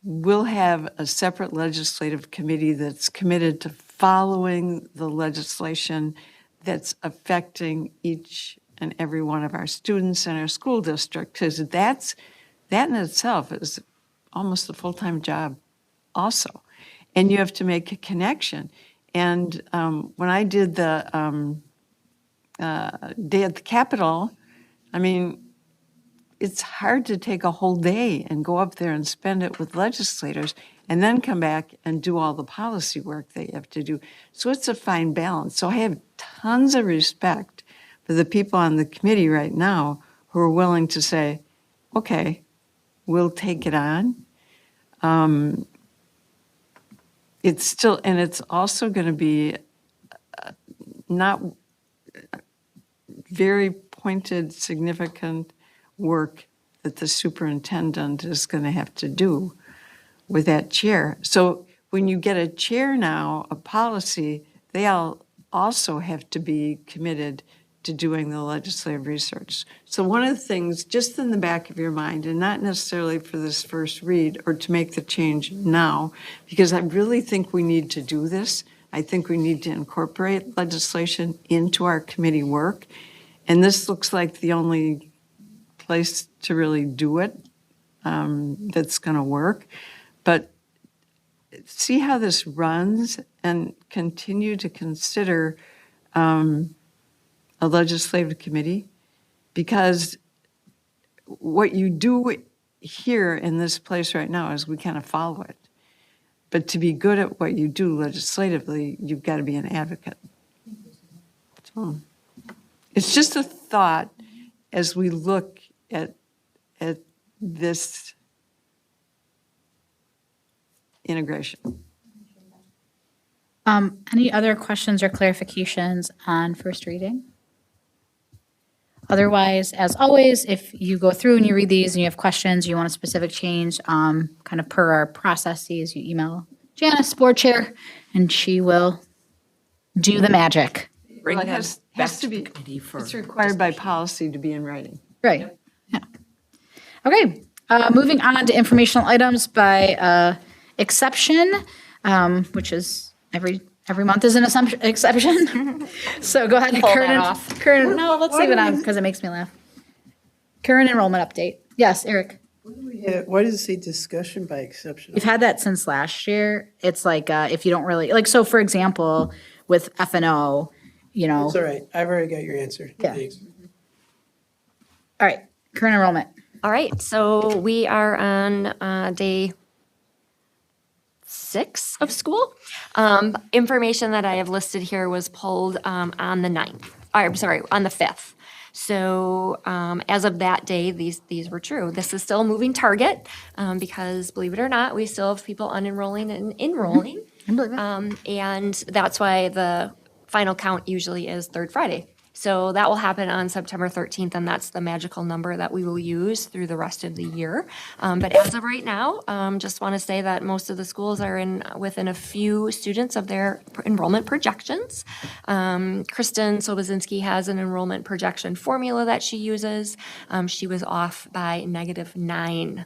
we'll have a separate legislative committee that's committed to following the legislation that's affecting each and every one of our students in our school district, because that in itself is almost a full-time job also. And you have to make a connection. And when I did the day at the Capitol, it's hard to take a whole day and go up there and spend it with legislators and then come back and do all the policy work they have to do. So it's a fine balance. So I have tons of respect for the people on the committee right now who are willing to say, okay, we'll take it on. It's also going to be not very pointed, significant work that the superintendent is going to have to do with that chair. So when you get a chair now, a policy, they all also have to be committed to doing the legislative research. So one of the things, just in the back of your mind, and not necessarily for this first read or to make the change now, because I really think we need to do this. I think we need to incorporate legislation into our committee work. And this looks like the only place to really do it that's going to work. But see how this runs and continue to consider a legislative committee, because what you do here in this place right now is we kind of follow it. But to be good at what you do legislatively, you've got to be an advocate. So it's just a thought as we look at this integration. Any other questions or clarifications on first reading? Otherwise, as always, if you go through and you read these and you have questions, you want a specific change, kind of per our processes, you email Janice, board chair, and she will do the magic. Well, it has to be, it's required by policy to be in writing. Right. Yeah. Okay. Moving on to informational items by exception, which is every month is an exception. So go ahead and Pull that current off. no, let's leave it on because it makes me laugh. Current enrollment update. Yes, Eric. Why does it say discussion by exception? We've had that since last year. It's like if you don't really like, so for example, with F&O, you know. It's all right. I've already got your answer. Yeah. Thanks. All right, current enrollment. All right, so we are on day 6 of school. Information that I have listed here was pulled on the 9th. I'm sorry, on the 5th. So as of that day, these were true. This is still a moving target because, believe it or not, we still have people unenrolling and enrolling. And that's why the final count usually is third Friday. So that will happen on September 13th, and that's the magical number that we will use through the rest of the year. But as of right now, just want to say that most of the schools are within a few students of their enrollment projections. Kristen Sobozinski has an enrollment projection formula that she uses. She was off by -9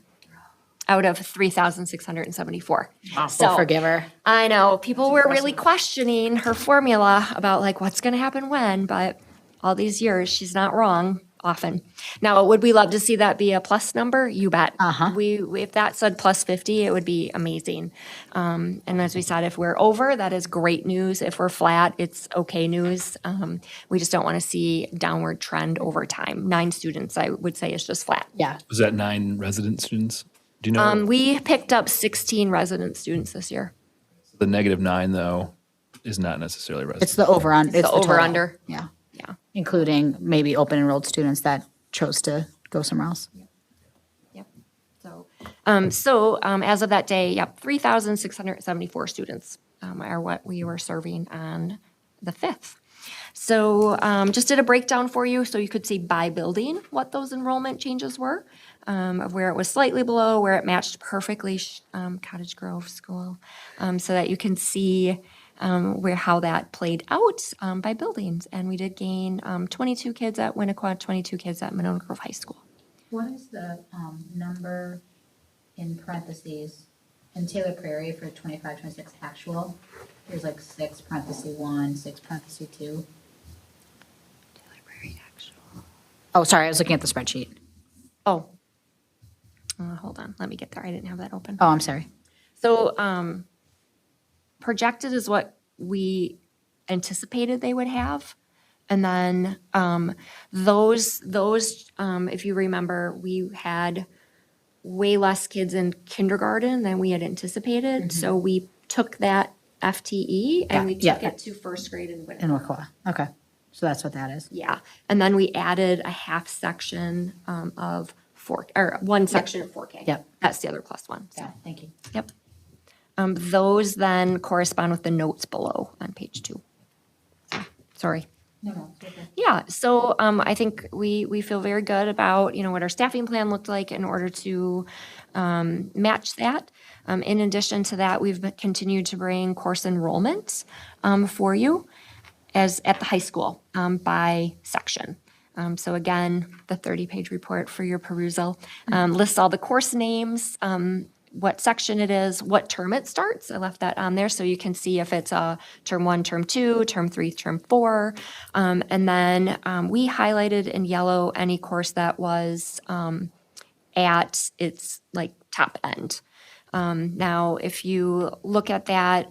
out of 3,674. So forgive her. I know, people were really questioning her formula about like what's going to happen when, but all these years, she's not wrong often. Now, would we love to see that be a plus number? You bet. If that said plus 50, it would be amazing. And as we said, if we're over, that is great news. If we're flat, it's okay news. We just don't want to see downward trend over time. 9 students, I would say, is just flat. Yeah. Was that 9 resident students? Do you know? We picked up 16 resident students this year. The -9, though, is not necessarily resident. It's the over-under. It's the total. over-under. Yeah. Including maybe open enrolled students that chose to go somewhere else. So as of that day, 3,674 students are what we were serving on the 5th. So just did a breakdown for you so you could see by building what those enrollment changes were, of where it was slightly below, where it matched perfectly Cottage Grove School, so that you can see how that played out by buildings. And we did gain 22 kids at Winnequa, 22 kids at Monona Grove High School. What is the number in parentheses in Taylor Prairie for 25-26 actual? There's like 6 parentheses 1, 6 parentheses 2. Taylor Prairie actual. Oh, sorry, I was looking at the spreadsheet. Oh, hold on, let me get there. I didn't have that open. Oh, I'm sorry. So projected is what we anticipated they would have. And then those if you remember, we had way less kids in kindergarten than we had anticipated. So we took that FTE and we took it to first grade in Winnequa. In Winnequa. Okay. So that's what that is. Yeah. And then we added a half section of one section of 4K. Yep. That's the other +1. So. Yeah, thank you. Yep. Those then correspond with the notes below on page 2. Sorry. Yeah, so I think we feel very good about, what our staffing plan looked like in order to match that. In addition to that, we've continued to bring course enrollment for you as at the high school by section. So again, the 30-page report for your perusal lists all the course names, what section it is, what term it starts. I left that on there so you can see if it's a term 1, term 2, term 3, term 4. And then we highlighted in yellow any course that was at its like top end. Now, if you look at that,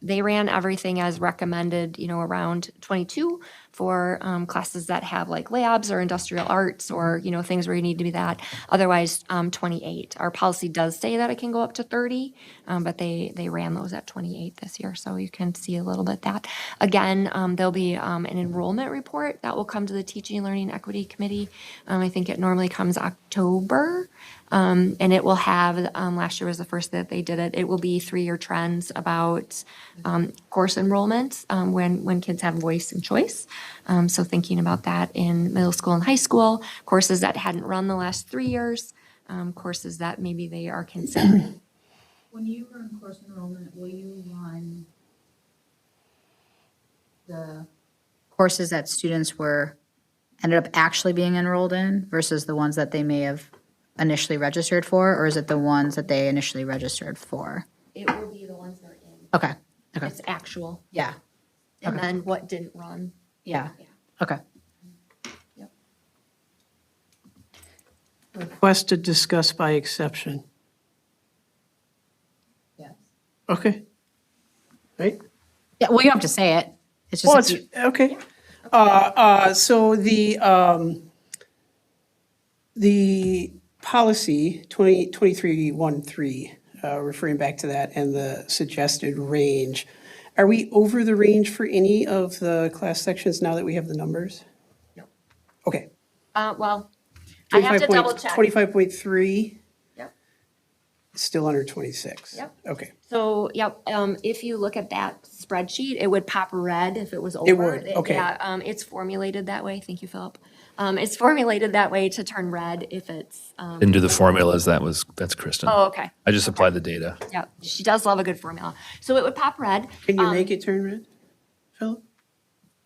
they ran everything as recommended, around 22 for classes that have like labs or industrial arts or, things where you need to be that. Otherwise, 28. Our policy does say that it can go up to 30, but they ran those at 28 this year. So you can see a little bit that. Again, there'll be an enrollment report that will come to the Teaching and Learning Equity Committee. I think it normally comes October. And it will have, last year was the first that they did it, it will be 3-year trends about course enrollment when kids have voice and choice. So thinking about that in middle school and high school, courses that hadn't run the last 3 years, courses that maybe they are considering. When you run course enrollment, will you run the courses that students ended up actually being enrolled in versus the ones that they may have initially registered for, or is it the ones that they initially registered for? It will be the ones that are in. Okay. It's actual. Yeah. And Okay. then what didn't run. Yeah. Okay. Request to discuss by exception. Yes. Okay. Right? Yeah, well, you don't have to say it. It's just. Well, it's, okay. So the policy 2313, referring back to that and the suggested range, are we over the range for any of the class sections now that we have the numbers? No. Okay. Well, I have to double check. 25.3? Yep. Still under 26? Yep. Okay. So, if you look at that spreadsheet, it would pop red if it was over. It would, okay. Yeah, it's formulated that way. Thank you, Philip. It's formulated that way to turn red if it's. Didn't do the formulas. That's Kristen. Oh, okay. I just applied the data. Yeah, she does love a good formula. So it would pop red. Can you make it turn red, Philip?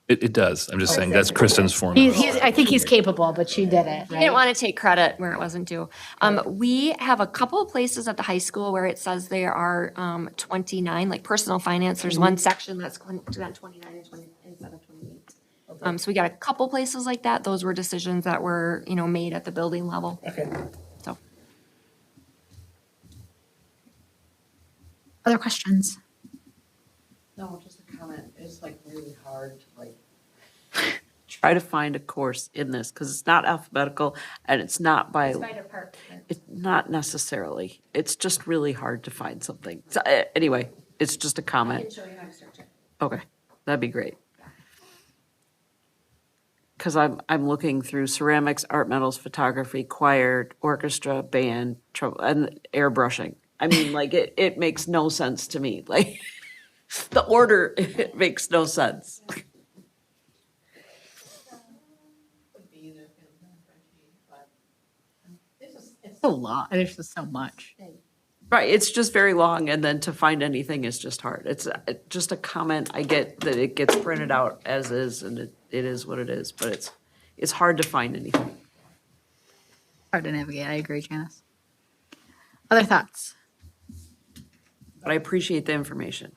It does. I'm just saying that's Kristen's formula. I think he's capable, but she did it. He didn't want to take credit where it wasn't due. We have a couple of places at the high school where it says there are 29, like personal finance. There's one section that's 29 instead of 28. So we got a couple places like that. Those were decisions that were, made at the building level. Okay. So. Other questions? No, just a comment. It's like really hard to try to find a course in this because it's not alphabetical and it's not by. It's by department. It's not necessarily. It's just really hard to find something. So, anyway, it's just a I comment. can show you how to search it. Okay, that'd be great. Because I'm looking through ceramics, art metals, photography, choir, orchestra, band, and airbrushing. I mean, like it makes no sense to me. Like the order, it makes no sense. It's so long. There's just so much. Right, it's just very long, and then to find anything is just hard. It's just a comment. I get that it gets printed out as is, and it is what it is, but it's hard to find anything. Hard to navigate. I agree, Janice. Other thoughts? But I appreciate the information.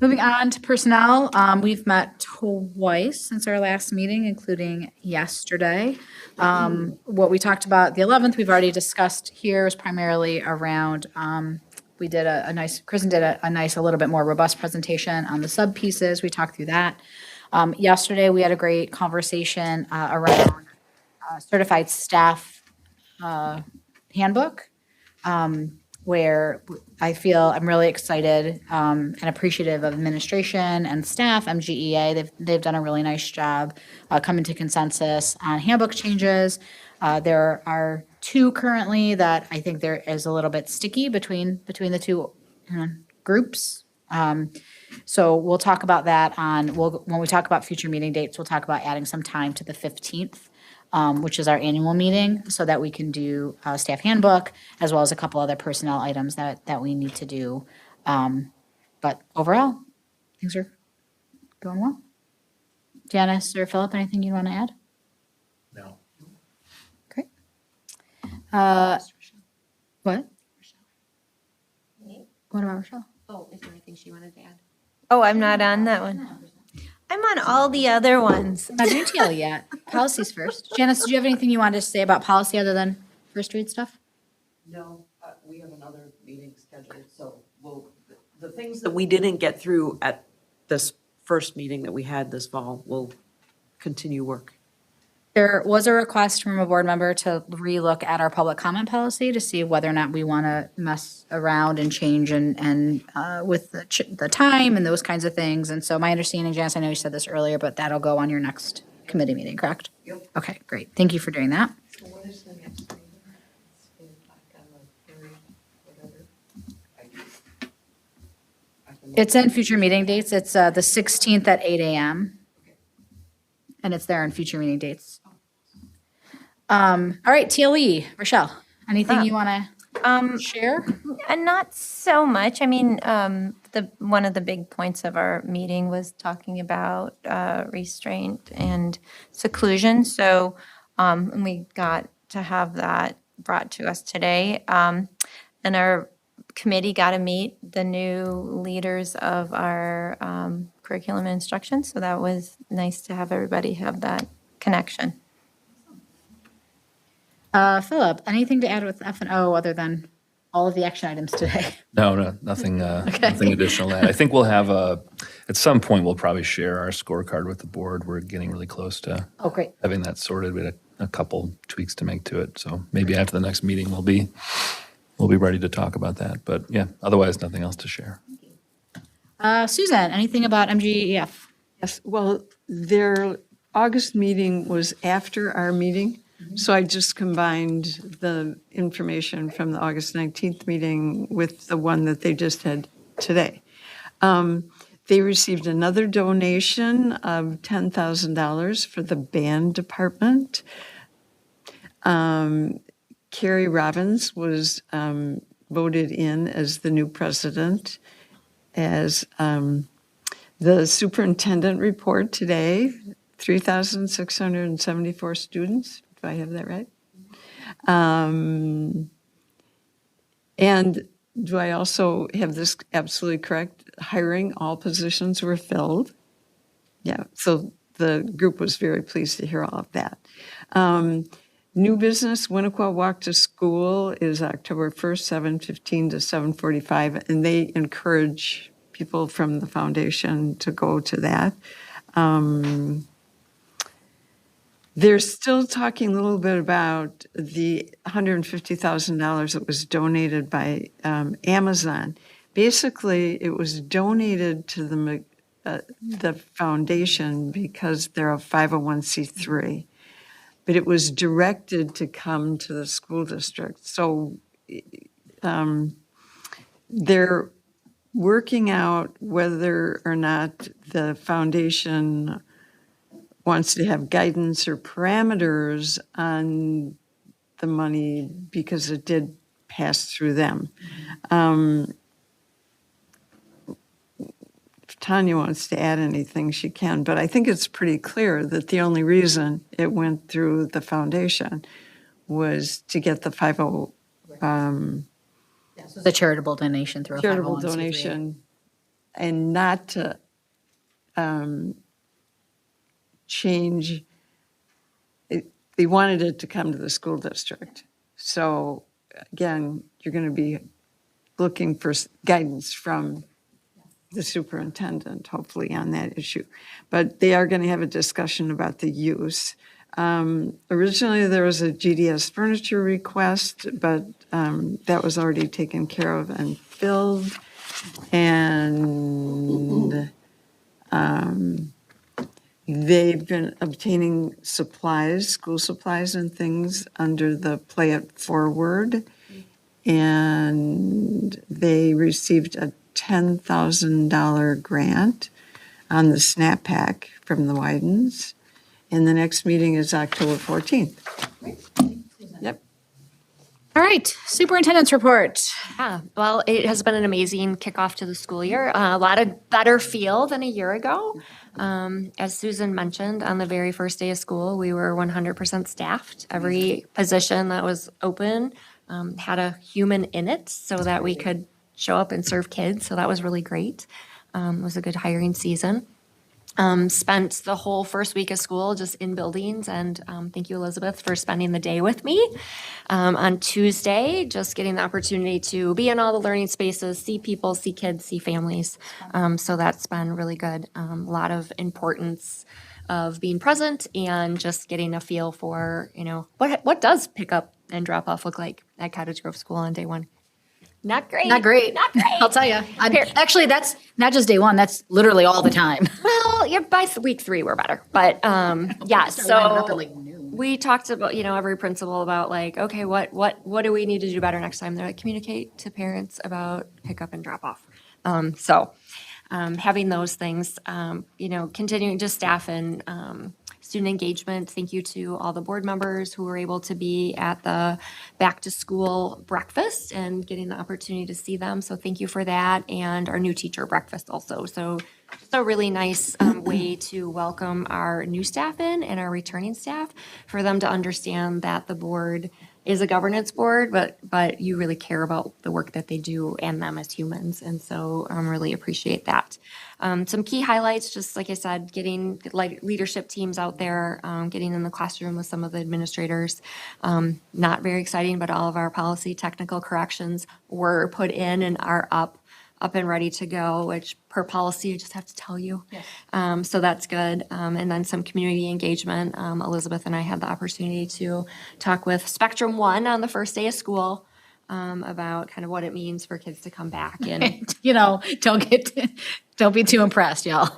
Moving on to personnel, we've met twice since our last meeting, including yesterday. What we talked about the 11th, we've already discussed here is primarily around, we did Kristen did a nice, a little bit more robust presentation on the sub pieces. We talked through that. Yesterday, we had a great conversation around certified staff handbook. Where I feel I'm really excited and appreciative of administration and staff, MGEA. They've done a really nice job coming to consensus on handbook changes. There are two currently that I think there is a little bit sticky between the two groups. So we'll talk about that when we talk about future meeting dates, we'll talk about adding some time to the 15th, which is our annual meeting, so that we can do a staff handbook, as well as a couple other personnel items that we need to do. But overall, things are going well. Janice or Philip, anything you want to add? No. Great. What? What about Rochelle? Oh, is there anything she wanted to add? Oh, I'm not on that one. I'm on all the other ones. Not doing TL yet. Policies first. Janice, did you have anything you wanted to say about policy other than first read stuff? No, we have another meeting scheduled, so the things that we didn't get through at this first meeting that we had this fall will continue work. There was a request from a board member to relook at our public comment policy to see whether or not we want to mess around and change and with the time and those kinds of things. And so my understanding, Janice, I know you said this earlier, but that'll go on your next committee meeting, correct? Yep. Okay, great. Thank you for doing that. So what is the next meeting? It's in future meeting dates. It's the 16th at 8 a.m. And it's there in future meeting dates. All right, TLE, Rochelle, anything you want to share? And not so much. I mean, one of the big points of our meeting was talking about restraint and seclusion. So and we got to have that brought to us today. And our committee got to meet the new leaders of our curriculum and instruction. So that was nice to have everybody have that connection. Philip, anything to add with F&O other than all of the action items today? No, nothing, nothing additional. To add. I think we'll have at some point, we'll probably share our scorecard with the board. We're getting really close to great. having that sorted. We had a couple tweaks to make to it. So maybe after the next meeting, we'll be ready to talk about that. But yeah, otherwise, nothing else to share. Susan, anything about MGEF? Yes, well, their August meeting was after our meeting, so I just combined the information from the August 19th meeting with the one that they just had today. They received another donation of $10,000 for the band department. Carrie Robbins was voted in as the new president. As the superintendent report today, 3,674 students. Do I have that right? And do I also have this absolutely correct? Hiring, all positions were filled. Yeah, so the group was very pleased to hear all of that. New business, Winnequa Walk to School is October 1st, 7:15 to 7:45, and they encourage people from the foundation to go to that. They're still talking a little bit about the $150,000 that was donated by Amazon. Basically, it was donated to the foundation because they're a 501c3. But it was directed to come to the school district. So they're working out whether or not the foundation wants to have guidance or parameters on the money because it did pass through them. If Tanya wants to add anything, she can, but I think it's pretty clear that the only reason it went through the foundation was to get the 50. The charitable donation through a Charitable 501c3. donation, and not to change. They wanted it to come to the school district. So again, you're going to be looking for guidance from the superintendent, hopefully, on that issue. But they are going to have a discussion about the use. Originally, there was a GDS furniture request, but that was already taken care of and filled. And they've been obtaining supplies, school supplies and things under the Play It Forward. And they received a $10,000 grant on the SNAP Pack from the Widens. And the next meeting is October 14th. Yep. All right, superintendent's report. Yeah, well, it has been an amazing kickoff to the school year. A lot of better feel than a year ago. As Susan mentioned, on the very first day of school, we were 100% staffed. Every position that was open had a human in it so that we could show up and serve kids. So that was really great. It was a good hiring season. Spent the whole first week of school just in buildings, and thank you, Elizabeth, for spending the day with me. On Tuesday, just getting the opportunity to be in all the learning spaces, see people, see kids, see families. So that's been really good. A lot of importance of being present and just getting a feel for, what does pick up and drop off look like at Cottage Grove School on day one. Not great. Not great. Not great. I'll tell you. Actually, that's not just day one. That's literally all the time. Well, yeah, by week 3 we're better. But yeah, so we talked about, every principal about like, okay, what do we need to do better next time? They're like, communicate to parents about pickup and drop off. Having those things, continuing to staff and student engagement. Thank you to all the board members who were able to be at the back to school breakfast and getting the opportunity to see them. So thank you for that. And our new teacher breakfast also. So just a really nice way to welcome our new staff in and our returning staff, for them to understand that the board is a governance board, but you really care about the work that they do and them as humans. And so really appreciate that. Some key highlights, just like I said, getting like leadership teams out there, getting in the classroom with some of the administrators. Not very exciting, but all of our policy technical corrections were put in and are up and ready to go, which per policy, I just have to tell you. Yes. So that's good. And then some community engagement. Elizabeth and I had the opportunity to talk with Spectrum One on the first day of school about kind of what it means for kids to come back. And, don't be too impressed, y'all.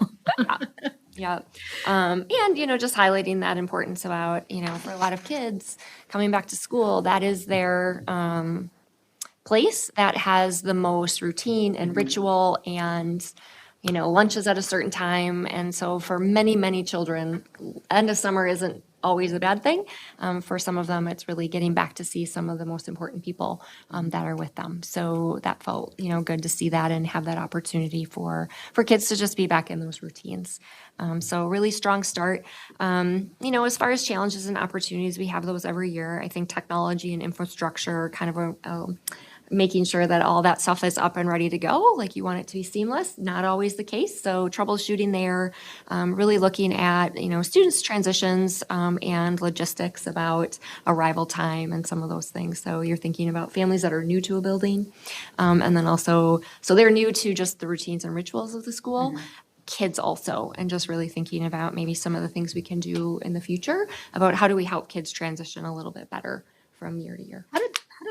Yeah. And, just highlighting that importance about, for a lot of kids coming back to school, that is their place that has the most routine and ritual and, lunches at a certain time. And so for many, many children, end of summer isn't always a bad thing. For some of them, it's really getting back to see some of the most important people that are with them. So that felt, good to see that and have that opportunity for kids to just be back in those routines. So really strong start. As far as challenges and opportunities, we have those every year. I think technology and infrastructure are kind of making sure that all that stuff is up and ready to go. Like you want it to be seamless, not always the case. So troubleshooting there, really looking at, students' transitions and logistics about arrival time and some of those things. So you're thinking about families that are new to a building. And then also, so they're new to just the routines and rituals of the school. Mm-hmm. Kids also, and just really thinking about maybe some of the things we can do in the future about how do we help kids transition a little bit better from year to year. How did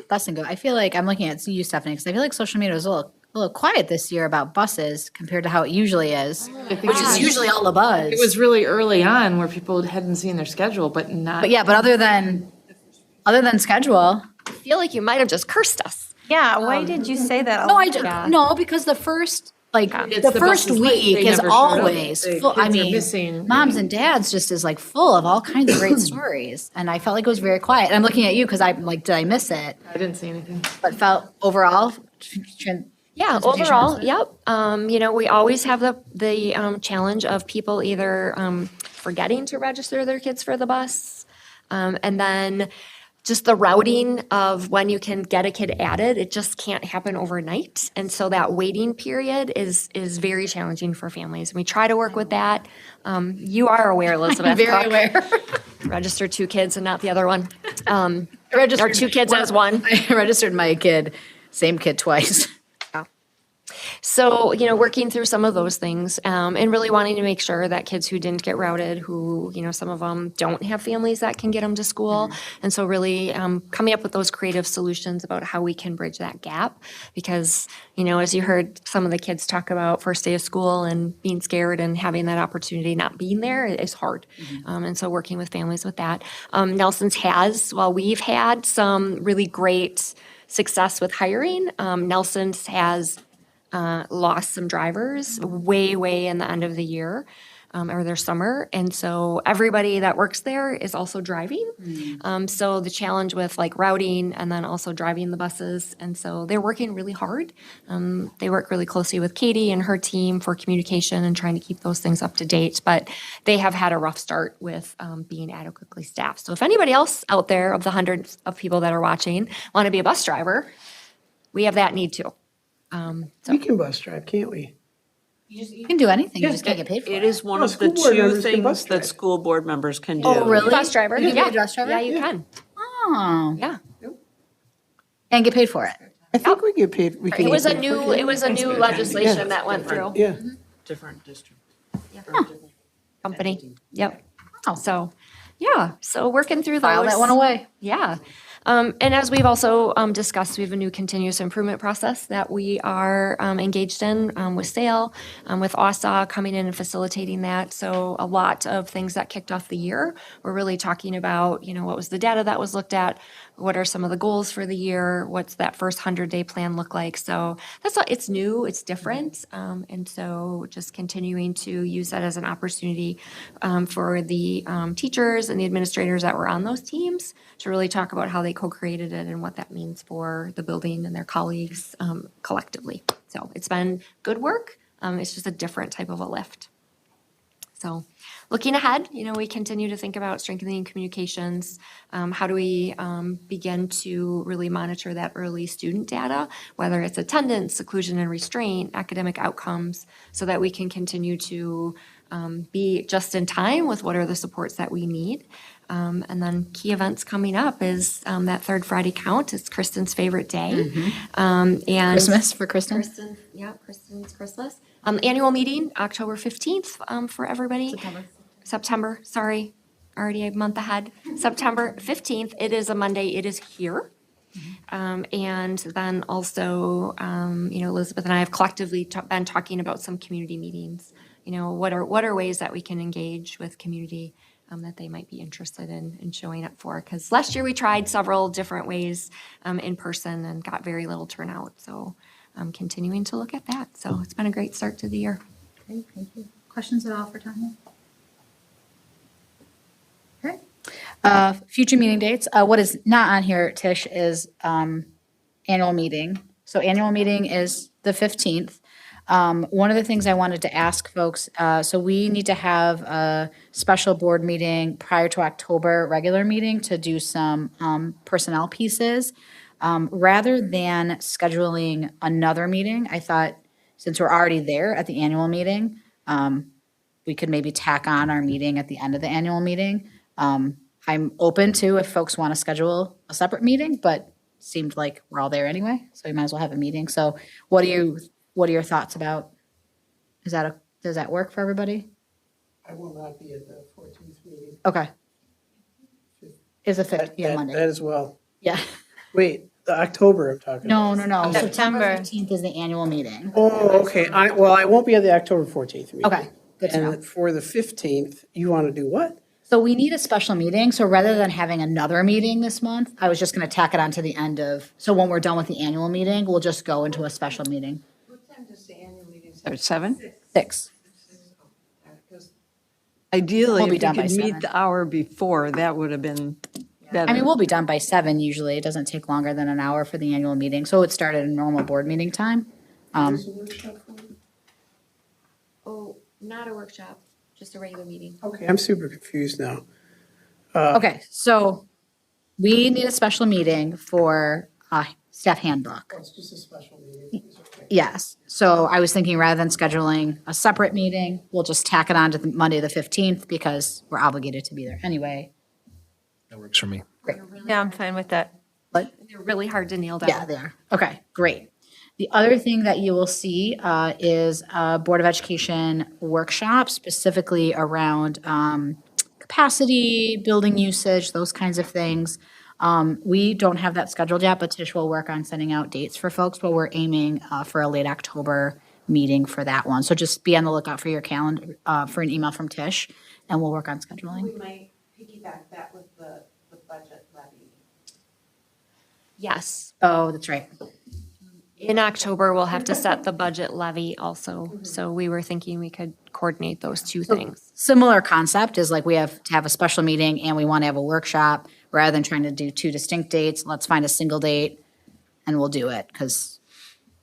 busing go? I feel like I'm looking at you, Stephanie, because I feel like social media was a little quiet this year about buses compared to how it usually is, which is usually all the buzz. It was really early on where people hadn't seen their schedule, but not. But other than schedule, I feel like you might have just cursed us. Yeah, why did you say that? No, because the first It's the first buses week they is never showed up. always The full. I kids are mean, missing. moms and dads just is like full of all kinds of great stories, and I felt like it was very quiet. And I'm looking at you because I'm like, did I miss it? I didn't see anything. But felt overall. Yeah, overall, yep. We always have the challenge of people either forgetting to register their kids for the bus, and then just the routing of when you can get a kid added, it just can't happen overnight. And so that waiting period is very challenging for families. We try to work with that. You are aware, Elizabeth. Very aware. Register 2 kids and not the other one. Or 2 kids as one. I registered my kid, same kid twice. So, working through some of those things and really wanting to make sure that kids who didn't get routed, who, some of them don't have families that can get them to school. And so really coming up with those creative solutions about how we can bridge that gap. Because, as you heard some of the kids talk about first day of school and being scared and having that opportunity not being there is hard. And so working with families with that. Nelson's we've had some really great success with hiring. Nelson's has lost some drivers way in the end of the year. Or their summer. And so everybody that works there is also driving. So the challenge with like routing and then also driving the buses. And so they're working really hard. They work really closely with Katie and her team for communication and trying to keep those things up to date. But they have had a rough start with being adequately staffed. So if anybody else out there of the hundreds of people that are watching want to be a bus driver, we have that need too. We can bus drive, can't we? You can do anything, you just can't get paid for it. It is one Oh, of the school board two members can bus things that drive. school board members can do. Oh, really? Bus driver. You can Yeah. be a bus driver? Yeah, you can. Oh. Yeah. And get paid for it. I think we get paid, we can. It was a get paid for new, it was a new legislation that went through. Yeah. Different district. Company. Yep. So, yeah, so working through those. File that one away. Yeah. And as we've also discussed, we have a new continuous improvement process that we are engaged in with SAIL, with OSSA coming in and facilitating that. So a lot of things that kicked off the year, we're really talking about, what was the data that was looked at? What are some of the goals for the year? What's that first 100-day plan look like? So it's new, it's different. And so just continuing to use that as an opportunity for the teachers and the administrators that were on those teams to really talk about how they co-created it and what that means for the building and their colleagues collectively. So it's been good work. It's just a different type of a lift. So looking ahead, we continue to think about strengthening communications. How do we begin to really monitor that early student data, whether it's attendance, seclusion and restraint, academic outcomes, so that we can continue to be just in time with what are the supports that we need. And then key events coming up is that third Friday count. It's Kristen's favorite day. And Christmas for Kristen? Kristen's Christmas. Annual meeting, October 15th for everybody. September, sorry, already a month ahead. September 15th, it is a Monday, it is here. And then also, Elizabeth and I have collectively been talking about some community meetings. What are ways that we can engage with community that they might be interested in showing up for? Because last year we tried several different ways in person and got very little turnout. So I'm continuing to look at that. So it's been a great start to the year. Great, thank you. Questions at all for Tanya? Okay. Future meeting dates. What is not on here, Tish, is annual meeting. So annual meeting is the 15th. One of the things I wanted to ask folks, so we need to have a special board meeting prior to October regular meeting to do some personnel pieces. Rather than scheduling another meeting, I thought since we're already there at the annual meeting, we could maybe tack on our meeting at the end of the annual meeting. I'm open to if folks want to schedule a separate meeting, but seemed like we're all there anyway, so we might as well have a meeting. So what are your thoughts about, does that work for everybody? I will not be at the 14th meeting. Okay. Is the 5th, yeah, Monday. That as well. Yeah. Wait, the October I'm talking about. No. September 15th is the annual meeting. Oh, okay. I won't be at the October 14th meeting. Okay, good to know. And for the 15th, you want to do what? So we need a special meeting, so rather than having another meeting this month, I was just gonna tack it on to the end of, so when we're done with the annual meeting, we'll just go into a special meeting. Or 7? 6. Ideally, We'll be if done you by could meet 7. the hour before, that would have been better. I mean, we'll be done by 7 usually. It doesn't take longer than an hour for the annual meeting, so it would start at a normal board meeting time. Oh, not a workshop, just a regular meeting. Okay, I'm super confused now. Okay, so we need a special meeting for staff handbook. It's just a special meeting. Yes, so I was thinking rather than scheduling a separate meeting, we'll just tack it on to Monday, the 15th, because we're obligated to be there anyway. That works for me. Great. Yeah, I'm fine with that. But they're really hard to nail down. Yeah, they are. Okay, great. The other thing that you will see is a Board of Education workshop specifically around capacity, building usage, those kinds of things. We don't have that scheduled yet, but Tish will work on sending out dates for folks, but we're aiming for a late October meeting for that one. So just be on the lookout for your calendar, for an email from Tish, and we'll work on scheduling. We might piggyback that with the budget levy. Yes. Oh, that's right. In October, we'll have to set the budget levy also. So we were thinking we could coordinate those two things. Similar concept is like we have to have a special meeting and we want to have a workshop rather than trying to do two distinct dates. Let's find a single date and we'll do it because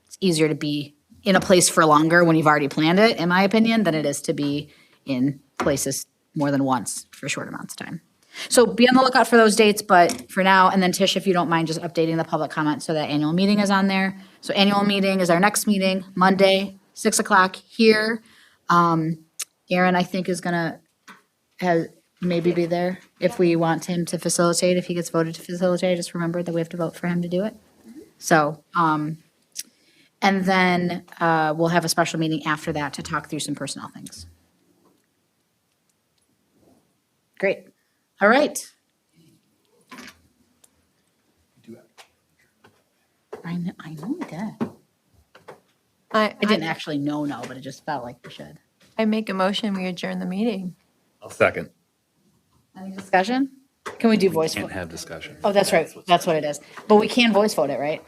it's easier to be in a place for longer when you've already planned it, in my opinion, than it is to be in places more than once for short amounts of time. So be on the lookout for those dates, but for now, and then Tish, if you don't mind just updating the public comment so that annual meeting is on there. So annual meeting is our next meeting, Monday, 6 o'clock here. Aaron, I think, is gonna maybe be there if we want him to facilitate, if he gets voted to facilitate. Just remember that we have to vote for him to do it. So, and then we'll have a special meeting after that to talk through some personnel things. Great. All right. I know we did. I didn't actually know, but it just felt like we should. I make a motion, we adjourn the meeting. I'll second. Any discussion? Can we do voice vote? Can't have discussion. Oh, that's right. That's what it is. But we can voice vote it, right?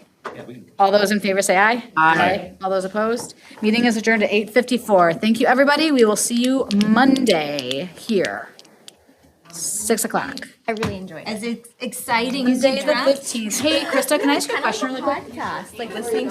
All those in favor say aye. Aye. All those opposed? Meeting is adjourned at 8:54. Thank you, everybody. We will see you Monday here, 6 o'clock. I really enjoyed it. As exciting Monday as the 15th. Hey, Krista, can I ask you a question really quick? Podcast, like listening to